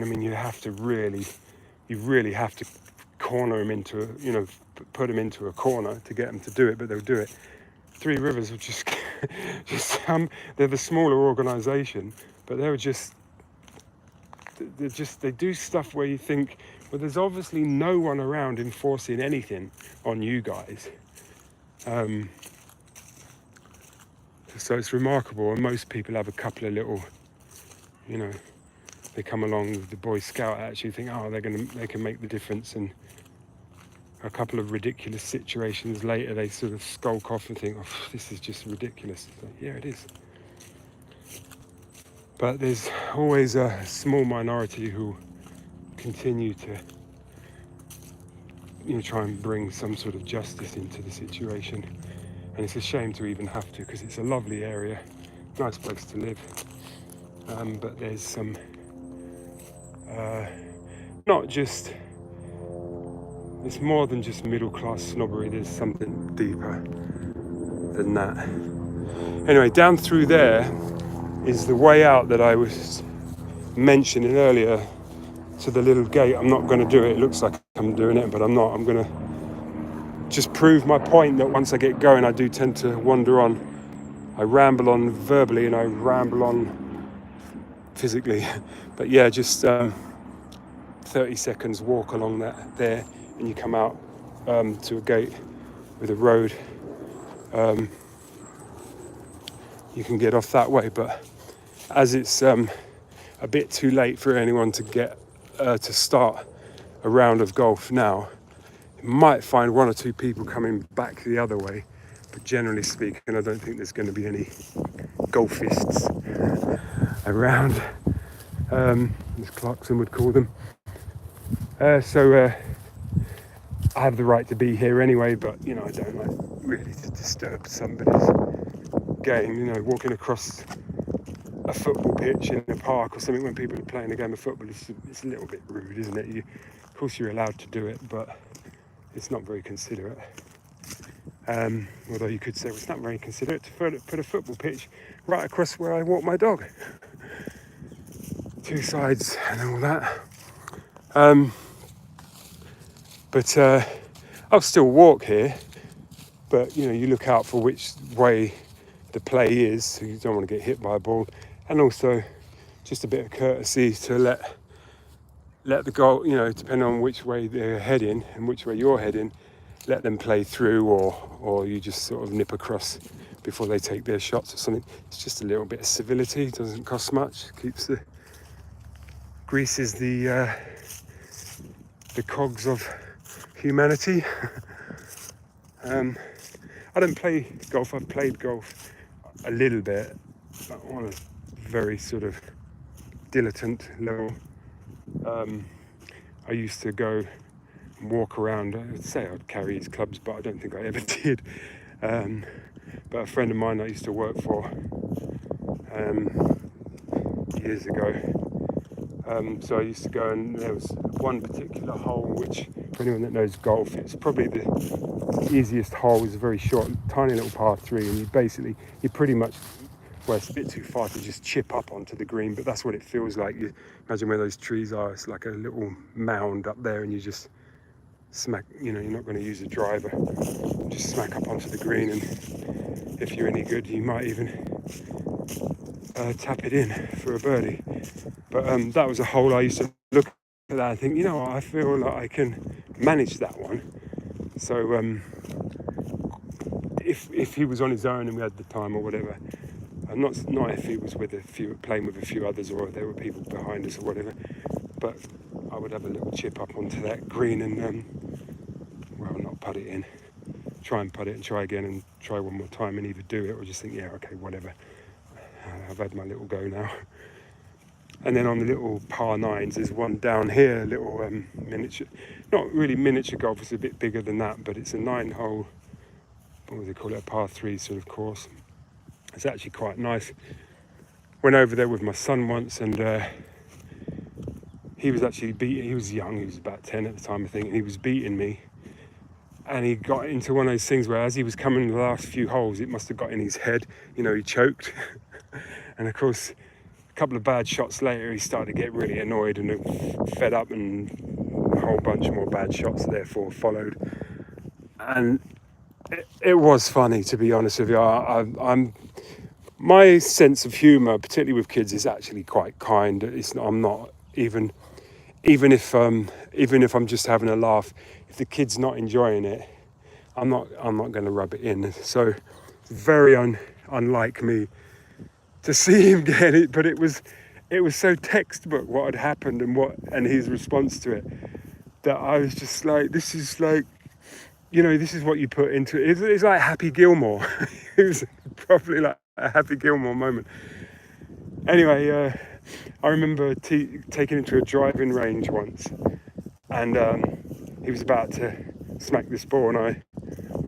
You really have to corner them into, put them into a corner to get them to do it, but they'll do it. Three Rivers are just they're the smaller organisation, but they do stuff where you think, well, there's obviously no one around enforcing anything on you guys. So it's remarkable, and most people have a couple of little, you know, they come along with the Boy Scout, actually think, oh, they can make the difference, and a couple of ridiculous situations later they sort of skulk off and think, oh, this is just ridiculous. So, yeah, it is. But there's always a small minority who continue to, you know, try and bring some sort of justice into the situation. And it's a shame to even have to, because it's a lovely area, nice place to live. But there's some, not just, it's more than just middle class snobbery, there's something deeper than that. Anyway, down through there is the way out that I was mentioning earlier, to the little gate. I'm not going to do it. It looks like I'm doing it, but I'm not. I'm going to just prove my point that once I get going, I do tend to wander on. I ramble on verbally and I ramble on physically. But yeah, just 30 seconds walk along that there, and you come out to a gate with a road. You can get off that way, but as it's a bit too late for anyone to get to start a round of golf now, you might find one or two people coming back the other way, but generally speaking, I don't think there's going to be any golfists around, as Clarkson would call them. So I have the right to be here anyway, but you know, I don't like really to disturb somebody's game. You know, walking across a football pitch in a park or something when people are playing a game of football, it's a little bit rude, isn't it? Of course you're allowed to do it, but it's not very considerate. Although you could say, well, it's not very considerate to put a football pitch right across where I walk my dog. Two sides and all that. But I'll still walk here, but you know, you look out for which way the play is, so you don't want to get hit by a ball. And also just a bit of courtesy to let the goal, you know, depending on which way they're heading and which way you're heading, let them play through, or you just sort of nip across before they take their shots or something. It's just a little bit of civility, it doesn't cost much, greases the cogs of humanity. I don't play golf. I've played golf a little bit, but on a very sort of dilettante level. I used to go and walk around. I'd say I'd carry his clubs, but I don't think I ever did. But a friend of mine I used to work for years ago, so I used to go, and there was one particular hole which, for anyone that knows golf, it's probably the easiest hole. It's a very short, tiny little par 3, and you pretty much, well, it's a bit too far to just chip up onto the green, but that's what it feels like. You imagine where those trees are, it's like a little mound up there, and you just smack, you know, you're not going to use a driver, just smack up onto the green, and if you're any good, you might even tap it in for a birdie. But that was a hole I used to look at that and think, you know what, I feel like I can manage that one. So if he was on his own and we had the time or whatever, and not if he was playing with a few others, or there were people behind us or whatever, but I would have a little chip up onto that green and not putt it in, try and putt it and try again and try one more time and either do it or just think, yeah, okay, whatever, I've had my little go now. And then on the little par 9s, there's one down here, a little miniature, not really miniature golf, it's a bit bigger than that, but it's a 9-hole, what do they call it, a par 3 sort of course. It's actually quite nice. Went over there with my son once, and he was actually he was young, he was about 10 at the time, I think, and he was beating me. And he got into one of those things where as he was coming the last few holes, it must have got in his head, you know, he choked. And of course, a couple of bad shots later, he started to get really annoyed and fed up, and a whole bunch more bad shots therefore followed. And it was funny, to be honest with you. My sense of humour, particularly with kids, is actually quite kind. I'm not even if I'm just having a laugh. If the kid's not enjoying it, I'm not going to rub it in. So very unlike me, to see him get it. But it was so textbook what had happened and his response to it, that I was just like, this is like, this is what you put into it. It's like Happy Gilmore. It was probably like a Happy Gilmore moment. Anyway, I remember taking him to a driving range once, and he was about to smack this ball, and I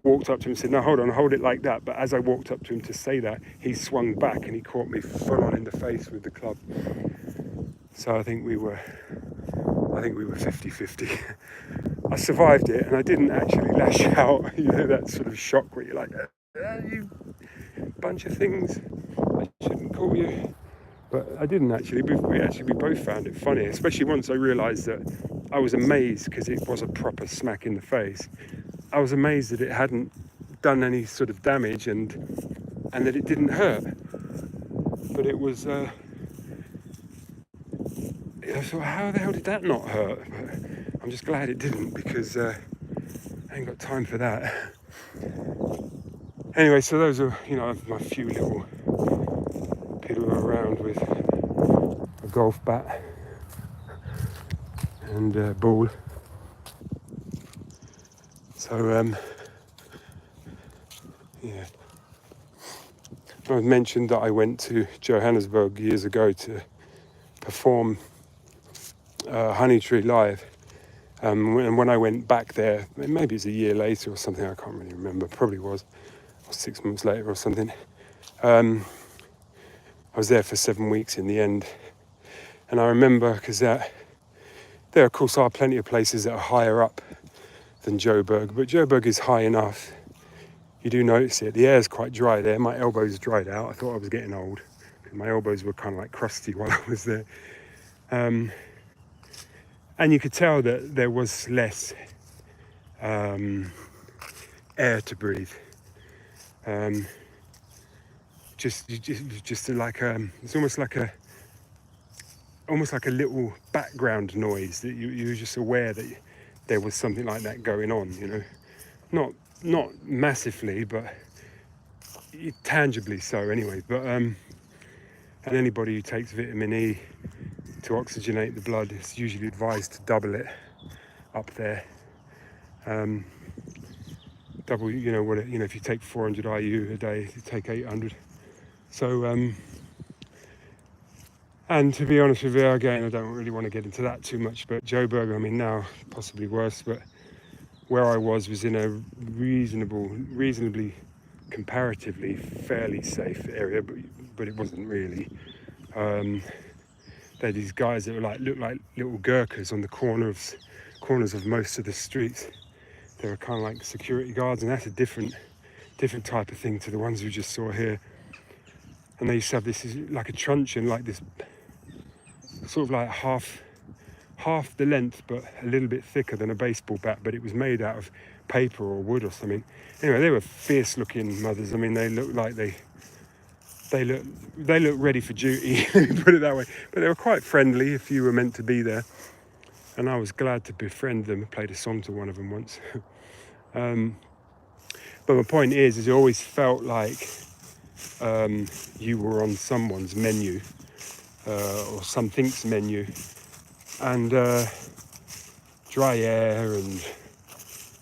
walked up to him and said, no, hold on, hold it like that. But as I walked up to him to say that, he swung back and he caught me full on in the face with the club. So I think we were 50-50. I survived it, and I didn't actually lash out. That sort of shock where you're like, you bunch of things, I shouldn't call you. But I didn't actually. We both found it funny, especially once I realised that I was amazed, because it was a proper smack in the face. I was amazed that it hadn't done any sort of damage and that it didn't hurt. But it was, I thought, how the hell did that not hurt? But I'm just glad it didn't, because I ain't got time for that. Anyway, so those are, my few little piddle around with a golf bat and a ball. So, yeah. I mentioned that I went to Johannesburg years ago to perform Honey Tree Live. And when I went back there, maybe it's a year later or something, I can't really remember, probably was, or 6 months later or something. I was there for 7 weeks in the end. And I remember, because there of course are plenty of places that are higher up than Joburg, but Joburg is high enough. You do notice it. The air's quite dry there. My elbows dried out. I thought I was getting old. My elbows were kind of like crusty while I was there. And you could tell that there was less air to breathe. Just like it's almost like a little background noise that you were just aware that there was something like that going on. Not massively, but tangibly so anyway. But and anybody who takes vitamin E to oxygenate the blood is usually advised to double it up there. Double, if you take 400 IU a day, you take 800. So, and to be honest with you, again, I don't really want to get into that too much, but Joburg, now possibly worse, but where I was in a reasonably, comparatively, fairly safe area, but it wasn't really. There are these guys that look like little Gurkhas on the corners of most of the streets. They were kind of like security guards, and that's a different type of thing to the ones we just saw here. And they used to have this like a truncheon, like this sort of like half the length, but a little bit thicker than a baseball bat, but it was made out of paper or wood or something. Anyway, they were fierce looking mothers. They looked like they look ready for duty, put it that way. But they were quite friendly if you were meant to be there. And I was glad to befriend them. I played a song to one of them once. But my point is it always felt like you were on someone's menu or something's menu, and dry air and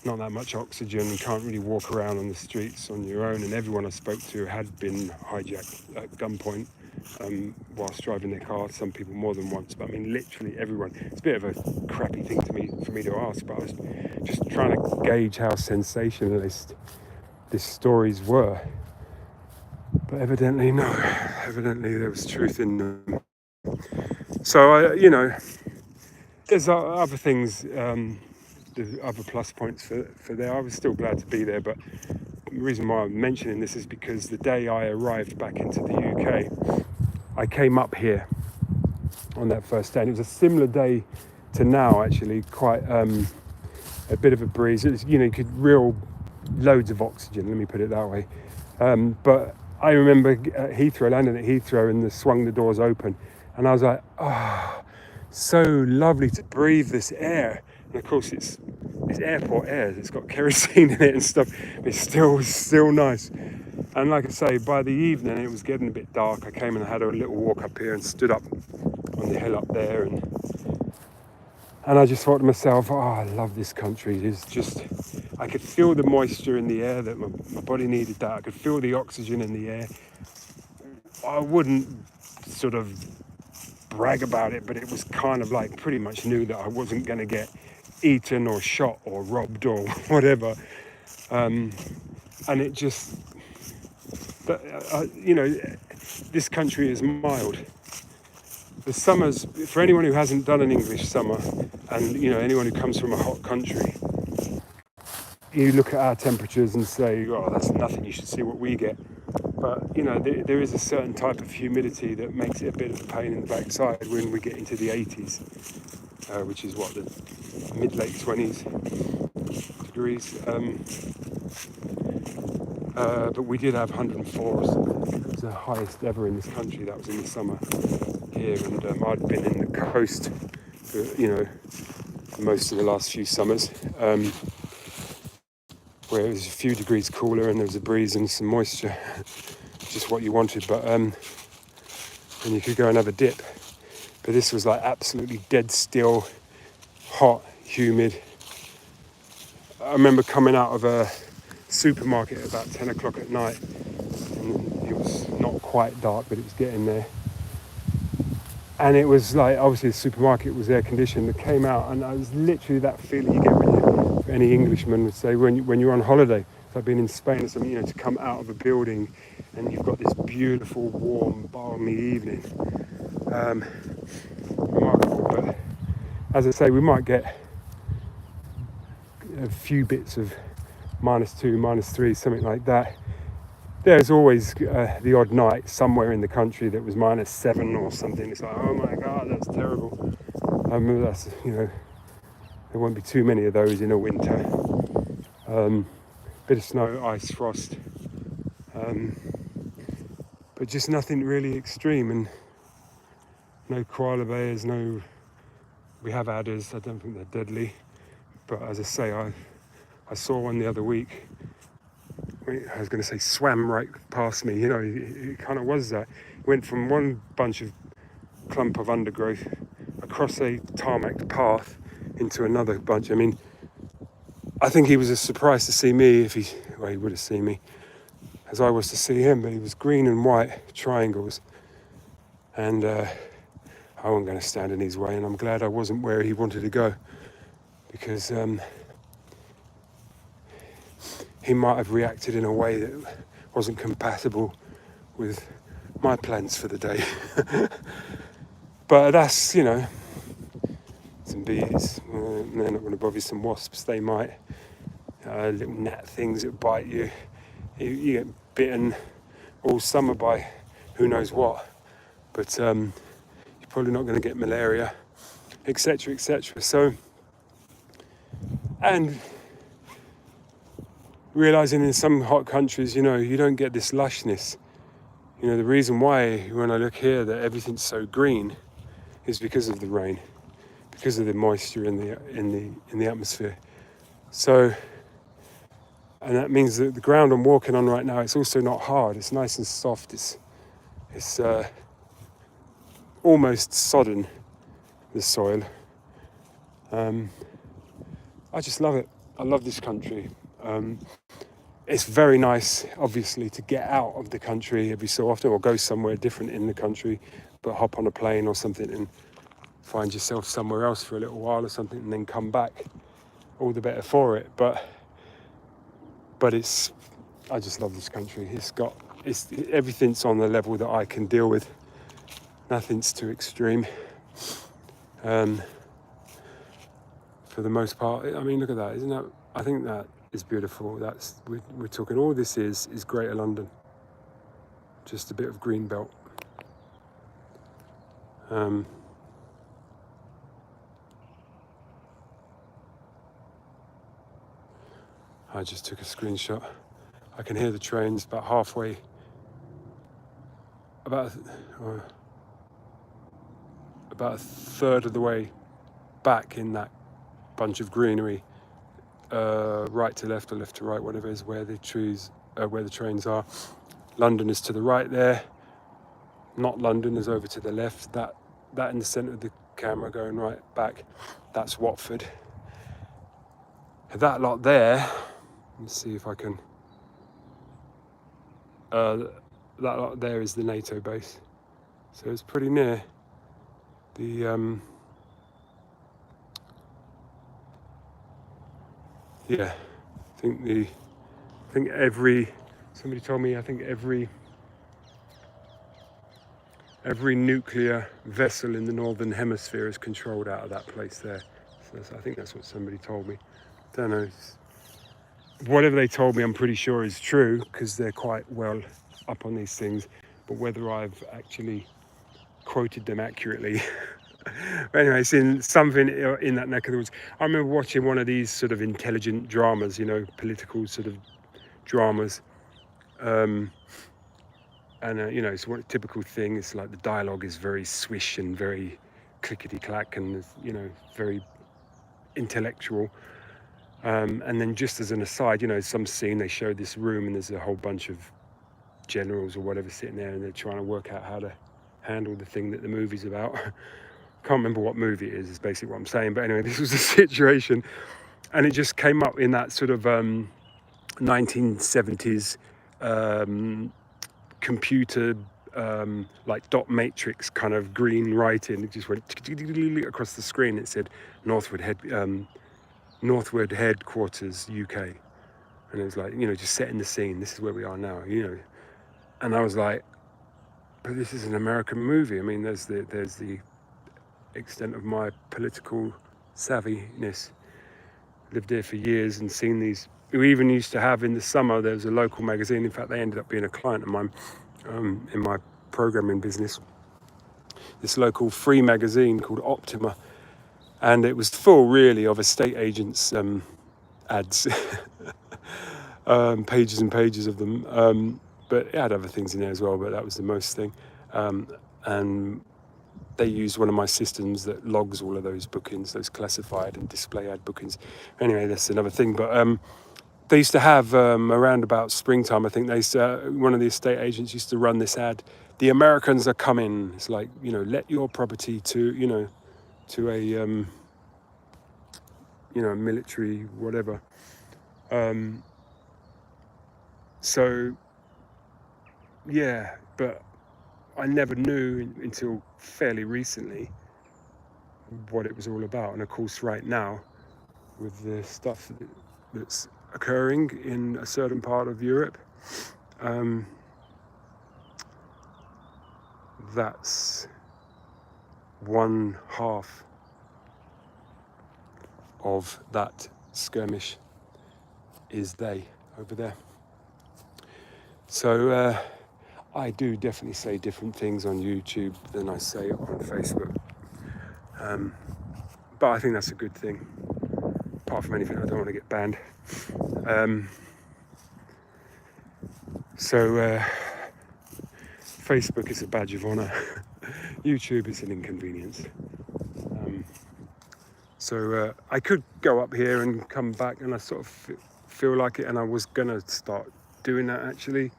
not that much oxygen. You can't really walk around on the streets on your own, and everyone I spoke to had been hijacked at gunpoint whilst driving their car. Some people more than once, but literally everyone. It's a bit of a crappy thing for me to ask, but I was just trying to gauge how sensationalist these stories were. But evidently no, evidently there was truth in them. So there's other things, the other plus points for there. I was still glad to be there, but the reason why I'm mentioning this is because the day I arrived back into the UK, I came up here on that first day, and it was a similar day to now, actually, quite a bit of a breeze. It was, you could loads of oxygen, let me put it that way. But I remember at Heathrow, landing at Heathrow, and swung the doors open, and I was like, oh, so lovely to breathe this air. And of course it's airport air, it's got kerosene in it and stuff. It's still nice. And like I say, by the evening it was getting a bit dark. I came and had a little walk up here and stood up on the hill up there, and I just thought to myself, oh, I love this country. It's just, I could feel the moisture in the air, that my body needed that. I could feel the oxygen in the air. I wouldn't sort of brag about it, but it was kind of like pretty much knew that I wasn't going to get eaten or shot or robbed or whatever. And it just, you know, this country is mild. The summers, for anyone who hasn't done an English summer, and you know, anyone who comes from a hot country, you look at our temperatures and say, oh, that's nothing, you should see what we get. But you know, there is a certain type of humidity that makes it a bit of a pain in the backside when we get into the 80s, which is what, the mid-late 20s degrees. But we did have 104. It was the highest ever in this country. That was in the summer here, and I'd been in the coast for, you know, most of the last few summers, where it was a few degrees cooler and there was a breeze and some moisture, just what you wanted. But and you could go and have a dip. But this was like absolutely dead still, hot, humid. I remember coming out of a supermarket at about 10 o'clock at night, and it was not quite dark, but it was getting there. And it was like, obviously the supermarket was air conditioned. It came out, and I was literally that feeling you get when any Englishman would say when you're on holiday. It's like being in Spain or something, you know, to come out of a building and you've got this beautiful, warm, balmy evening. Remarkable. But as I say, we might get a few bits of -2, -3, something like that. There's always the odd night somewhere in the country that was -7 or something. It's like, oh my God, that's terrible. That's, you know, there won't be too many of those in a winter. Bit of snow, ice, frost, but just nothing really extreme, and no koala bears, no. We have adders. I don't think they're deadly, but as I say, I saw one the other week. I was going to say swam right past me, you know, it kind of was that. It went from one bunch of clump of undergrowth across a tarmac path into another bunch. I mean, I think he was as surprised to see me he would have seen me as I was to see him, but he was green and white triangles, and I wasn't going to stand in his way, and I'm glad I wasn't where he wanted to go, because he might have reacted in a way that wasn't compatible with my plans for the day. But that's, you know, some bees, they're not going to bother you. Some wasps, they might. Little gnat things that bite you. You get bitten all summer by who knows what. But you're probably not going to get malaria, etc., etc. So, and realising in some hot countries, you know, you don't get this lushness. You know, the reason why when I look here that everything's so green is because of the rain, because of the moisture in the atmosphere. So, and that means that the ground I'm walking on right now, it's also not hard. It's nice and soft. It's almost sodden, the soil. I just love it. I love this country. It's very nice, obviously, to get out of the country every so often, or go somewhere different in the country, but hop on a plane or something and find yourself somewhere else for a little while or something, and then come back. All the better for it. But I just love this country. Everything's on the level that I can deal with. Nothing's too extreme. For the most part, I mean, look at that, isn't that? I think that is beautiful. We're talking. All this is Greater London. Just a bit of green belt. I just took a screenshot. I can hear the trains about halfway, about a third of the way back in that bunch of greenery, right to left or left to right, whatever is where the trees where the trains are. London is to the right there. Not London is over to the left. That in the centre of the camera going right back, that's Watford. That lot there, let's see if I can, that lot there is the NATO base. So it's pretty near. The, yeah, somebody told me, I think every nuclear vessel in the Northern Hemisphere is controlled out of that place there. So I think that's what somebody told me. Don't know. Whatever they told me, I'm pretty sure is true, because they're quite well up on these things. But whether I've actually quoted them accurately. But anyway, it's in something in that neck of the woods. I remember watching one of these sort of intelligent dramas, political sort of dramas. And it's one typical thing. It's like the dialogue is very swish and very clickety clack, and very intellectual. And then just as an aside, some scene they show this room and there's a whole bunch of generals or whatever sitting there, and they're trying to work out how to handle the thing that the movie's about. Can't remember what movie it is basically what I'm saying. But anyway, this was the situation, and it just came up in that sort of 1970s computer like dot matrix kind of green writing. It just went across the screen. It said Northwood headquarters UK, and it was like, just setting the scene. This is where we are now, and I was like, but this is an American movie. I mean, there's the extent of my political savviness. Lived here for years and seen these. We even used to have in the summer, there was a local magazine. In fact, they ended up being a client of mine in my programming business. This local free magazine called Optima. And it was full, really, of estate agents' ads, pages and pages of them. But it had other things in there as well, but that was the most thing. And they used one of my systems that logs all of those bookings, those classified and display ad bookings. Anyway, that's another thing. But they used to have, around about springtime, I think, one of the estate agents used to run this ad. The Americans are coming. It's like, let your property to a military whatever. So yeah, but I never knew until fairly recently what it was all about. And of course, right now, with the stuff that's occurring in a certain part of Europe, that's one half of that skirmish is they over there. So I do definitely say different things on YouTube than I say on Facebook, but I think that's a good thing. Apart from anything, I don't want to get banned. So Facebook is a badge of honour. YouTube is an inconvenience. So I could go up here and come back, and I sort of feel like it, and I was going to start doing that actually.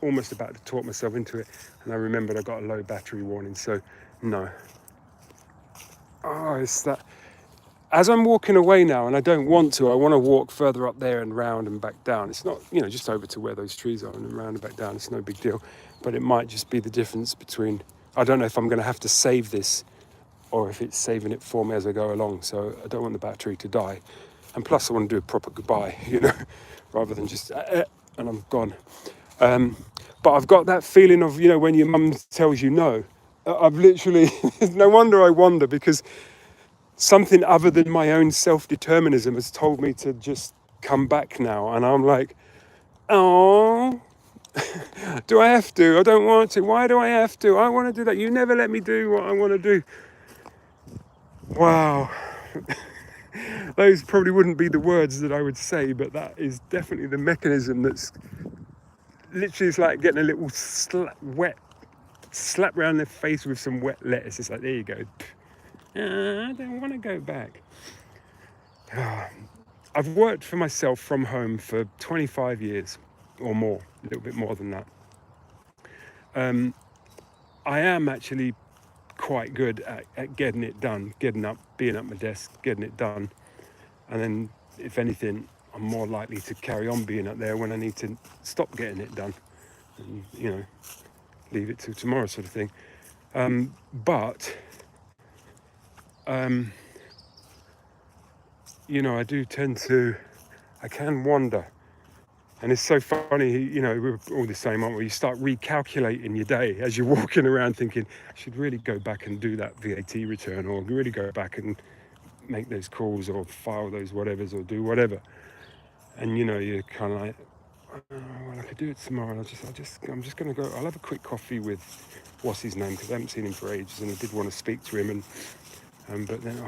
Almost about to talk myself into it, and I remembered I got a low battery warning, so no. Oh, it's that. As I'm walking away now, and I don't want to, I want to walk further up there and round and back down. It's not, just over to where those trees are and round and back down. It's no big deal, but it might just be the difference between, I don't know if I'm going to have to save this or if it's saving it for me as I go along. So I don't want the battery to die. And plus I want to do a proper goodbye, rather than just, and I'm gone. But I've got that feeling of, when your mum tells you no. I've literally, no wonder I wonder, because something other than my own self-determinism has told me to just come back now. And I'm like, oh, do I have to? I don't want to. Why do I have to? I want to do that. You never let me do what I want to do. Wow. Those probably wouldn't be the words that I would say, but that is definitely the mechanism that's literally, it's like getting a little slap around the face with some wet lettuce. It's like, there you go. I don't want to go back. I've worked for myself from home for 25 years. or more, a little bit more than that. I am actually quite good at getting it done, getting up, being at my desk, getting it done. And then, if anything, I'm more likely to carry on being up there when I need to stop getting it done and, leave it till tomorrow, sort of thing. But I do tend to, I can wander. And it's so funny, we're all the same, aren't we? You start recalculating your day as you're walking around thinking, I should really go back and do that VAT return, or really go back and make those calls, or file those whatevers, or do whatever. And, you're kind of like, well, I could do it tomorrow. And I'm just going to go, I'll have a quick coffee with, what's his name? Because I haven't seen him for ages and I did want to speak to him. But then,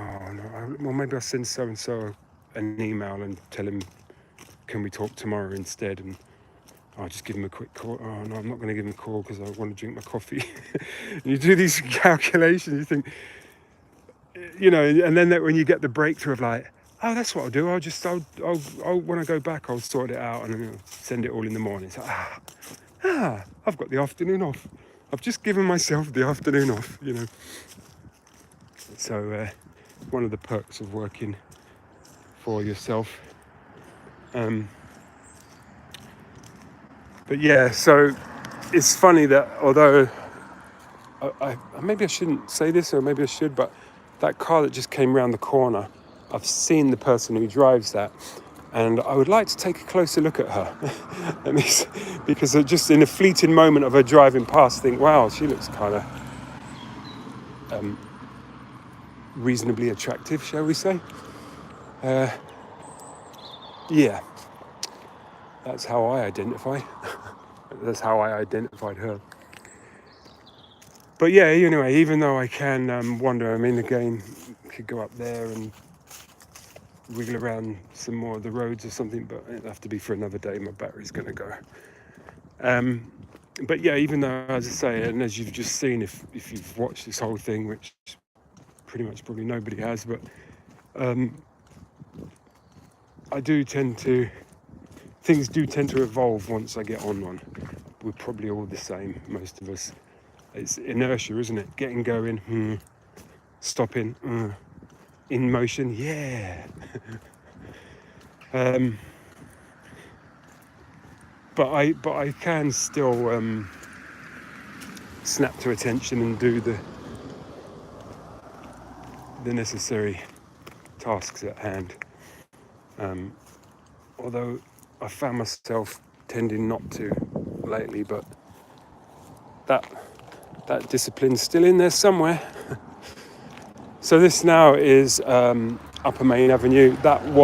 well, maybe I'll send so-and-so an email and tell him, can we talk tomorrow instead? And I'll just give him a quick call. Oh, no, I'm not going to give him a call because I want to drink my coffee. And you do these calculations, you think, and then when you get the breakthrough of like, oh, that's what I'll do. I'll when I go back, I'll sort it out and then I'll send it all in the morning. It's like, I've got the afternoon off. I've just given myself the afternoon off, So one of the perks of working for yourself. But yeah, so it's funny that although I maybe I shouldn't say this, or maybe I should, but that car that just came round the corner, I've seen the person who drives that, and I would like to take a closer look at her. Because just in a fleeting moment of her driving past, think, wow, she looks kind of reasonably attractive, shall we say? Yeah, that's how I identify. That's how I identified her. But yeah, anyway, even though I can wander, again, could go up there and wiggle around some more of the roads or something, but it'll have to be for another day. My battery's going to go. But yeah, even though, as I say, and as you've just seen, if you've watched this whole thing, which pretty much probably nobody has, but things do tend to evolve once I get on one. We're probably all the same, most of us. It's inertia, isn't it? Getting going, stopping, in motion, yeah. But I can still snap to attention and do the necessary tasks at hand. Although I found myself tending not to lately, but that discipline's still in there somewhere. So this now is Upper Main Avenue. It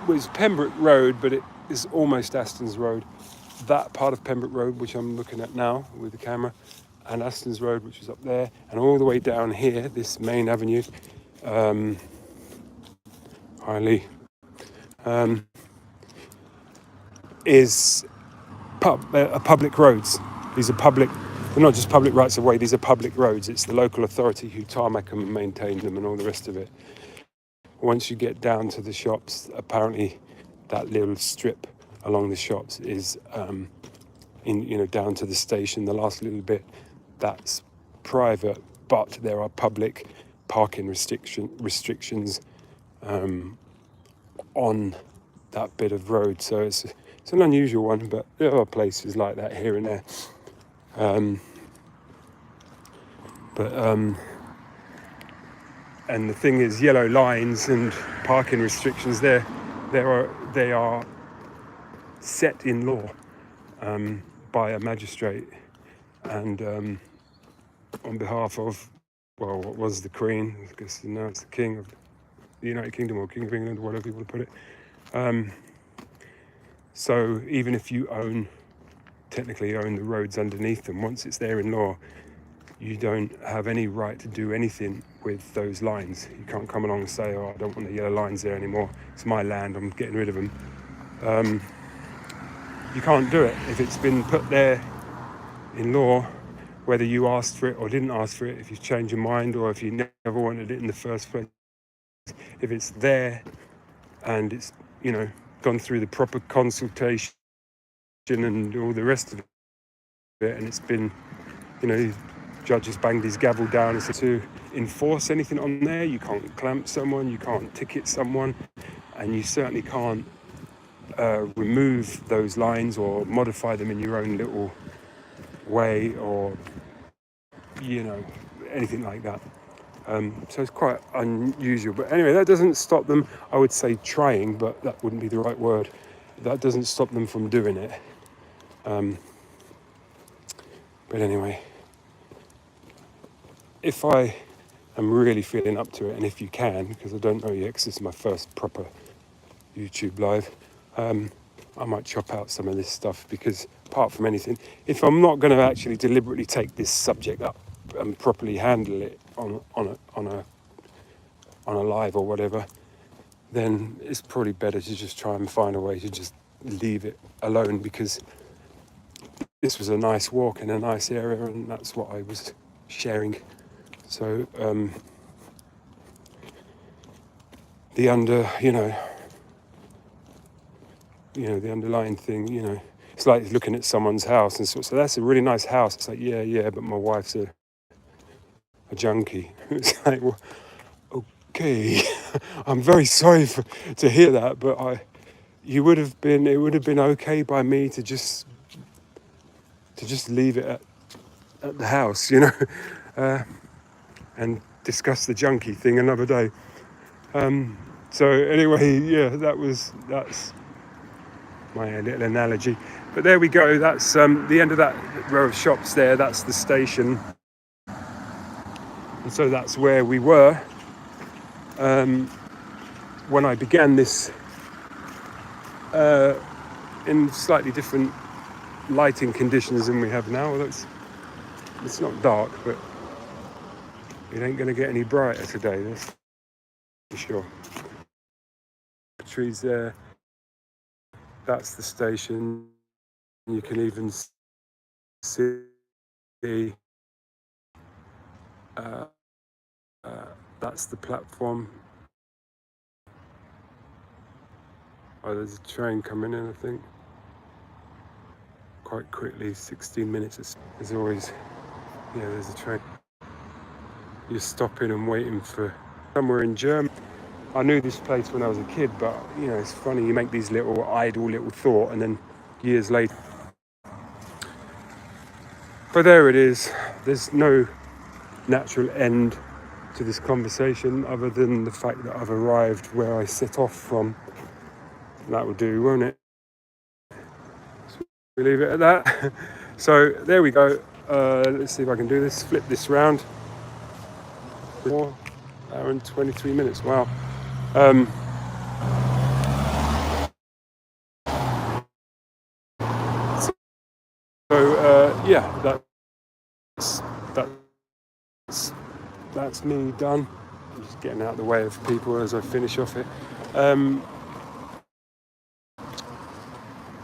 was Pembroke Road, but it is almost Aston's Road. That part of Pembroke Road, which I'm looking at now with the camera, and Aston's Road, which is up there, and all the way down here, this main avenue, is public roads. These are public, they're not just public rights of way, these are public roads. It's the local authority who tarmac them and maintain them and all the rest of it. Once you get down to the shops, apparently that little strip along the shops is down to the station, the last little bit, that's private, but there are public parking restrictions on that bit of road. So it's an unusual one, but there are places like that here and there. And the thing is, yellow lines and parking restrictions, they are set in law by a magistrate, and on behalf of, well, what was the Queen, I guess now it's the King of the United Kingdom, or King of England, whatever you want to put it. So even if you technically own the roads underneath them, once it's there in law, you don't have any right to do anything with those lines. You can't come along and say, oh, I don't want the yellow lines there anymore. It's my land, I'm getting rid of them. You can't do it if it's been put there in law, whether you asked for it or didn't ask for it, if you change your mind or if you never wanted it in the first place. If it's there and it's, gone through the proper consultation and all the rest of it, and it's been, judge has banged his gavel down and said to enforce anything on there. You can't clamp someone, you can't ticket someone, and you certainly can't remove those lines or modify them in your own little way, or anything like that. So it's quite unusual. But anyway, that doesn't stop them, I would say trying, but that wouldn't be the right word. That doesn't stop them from doing it. But anyway, if I am really feeling up to it, and if you can, because I don't know yet, because this is my first proper YouTube live, I might chop out some of this stuff, because apart from anything, if I'm not going to actually deliberately take this subject up and properly handle it on a live or whatever, then it's probably better to just try and find a way to just leave it alone, because this was a nice walk in a nice area, and that's what I was sharing. So the underlying thing, it's like looking at someone's house and so that's a really nice house. It's like, yeah, but my wife's a junkie. It's like, well, okay, I'm very sorry to hear that, but it would have been okay by me to just leave it at the house, and discuss the junkie thing another day. So anyway, yeah, that's my little analogy. But there we go. That's the end of that row of shops there. That's the station. And so that's where we were when I began this in slightly different lighting conditions than we have now. Although it's not dark, but it ain't going to get any brighter today, that's for sure. Trees there. That's the station. You can even see that's the platform. Oh, there's a train coming in, I think. Quite quickly, 16 minutes. There's always, there's a train. You're stopping and waiting for somewhere in Germany. I knew this place when I was a kid, but it's funny, you make these idle little thought, and then years later. But there it is. There's no natural end to this conversation other than the fact that I've arrived where I set off from. That will do, won't it? So we leave it at that. So there we go. Let's see if I can do this. Flip this round. 4 hour and 23 minutes. Wow. That's me done. I'm just getting out of the way of people as I finish off it.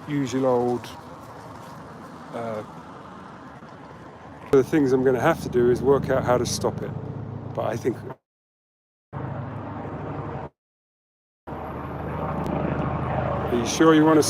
Usual old. The things I'm going to have to do is work out how to stop it. But I think. Are you sure you want to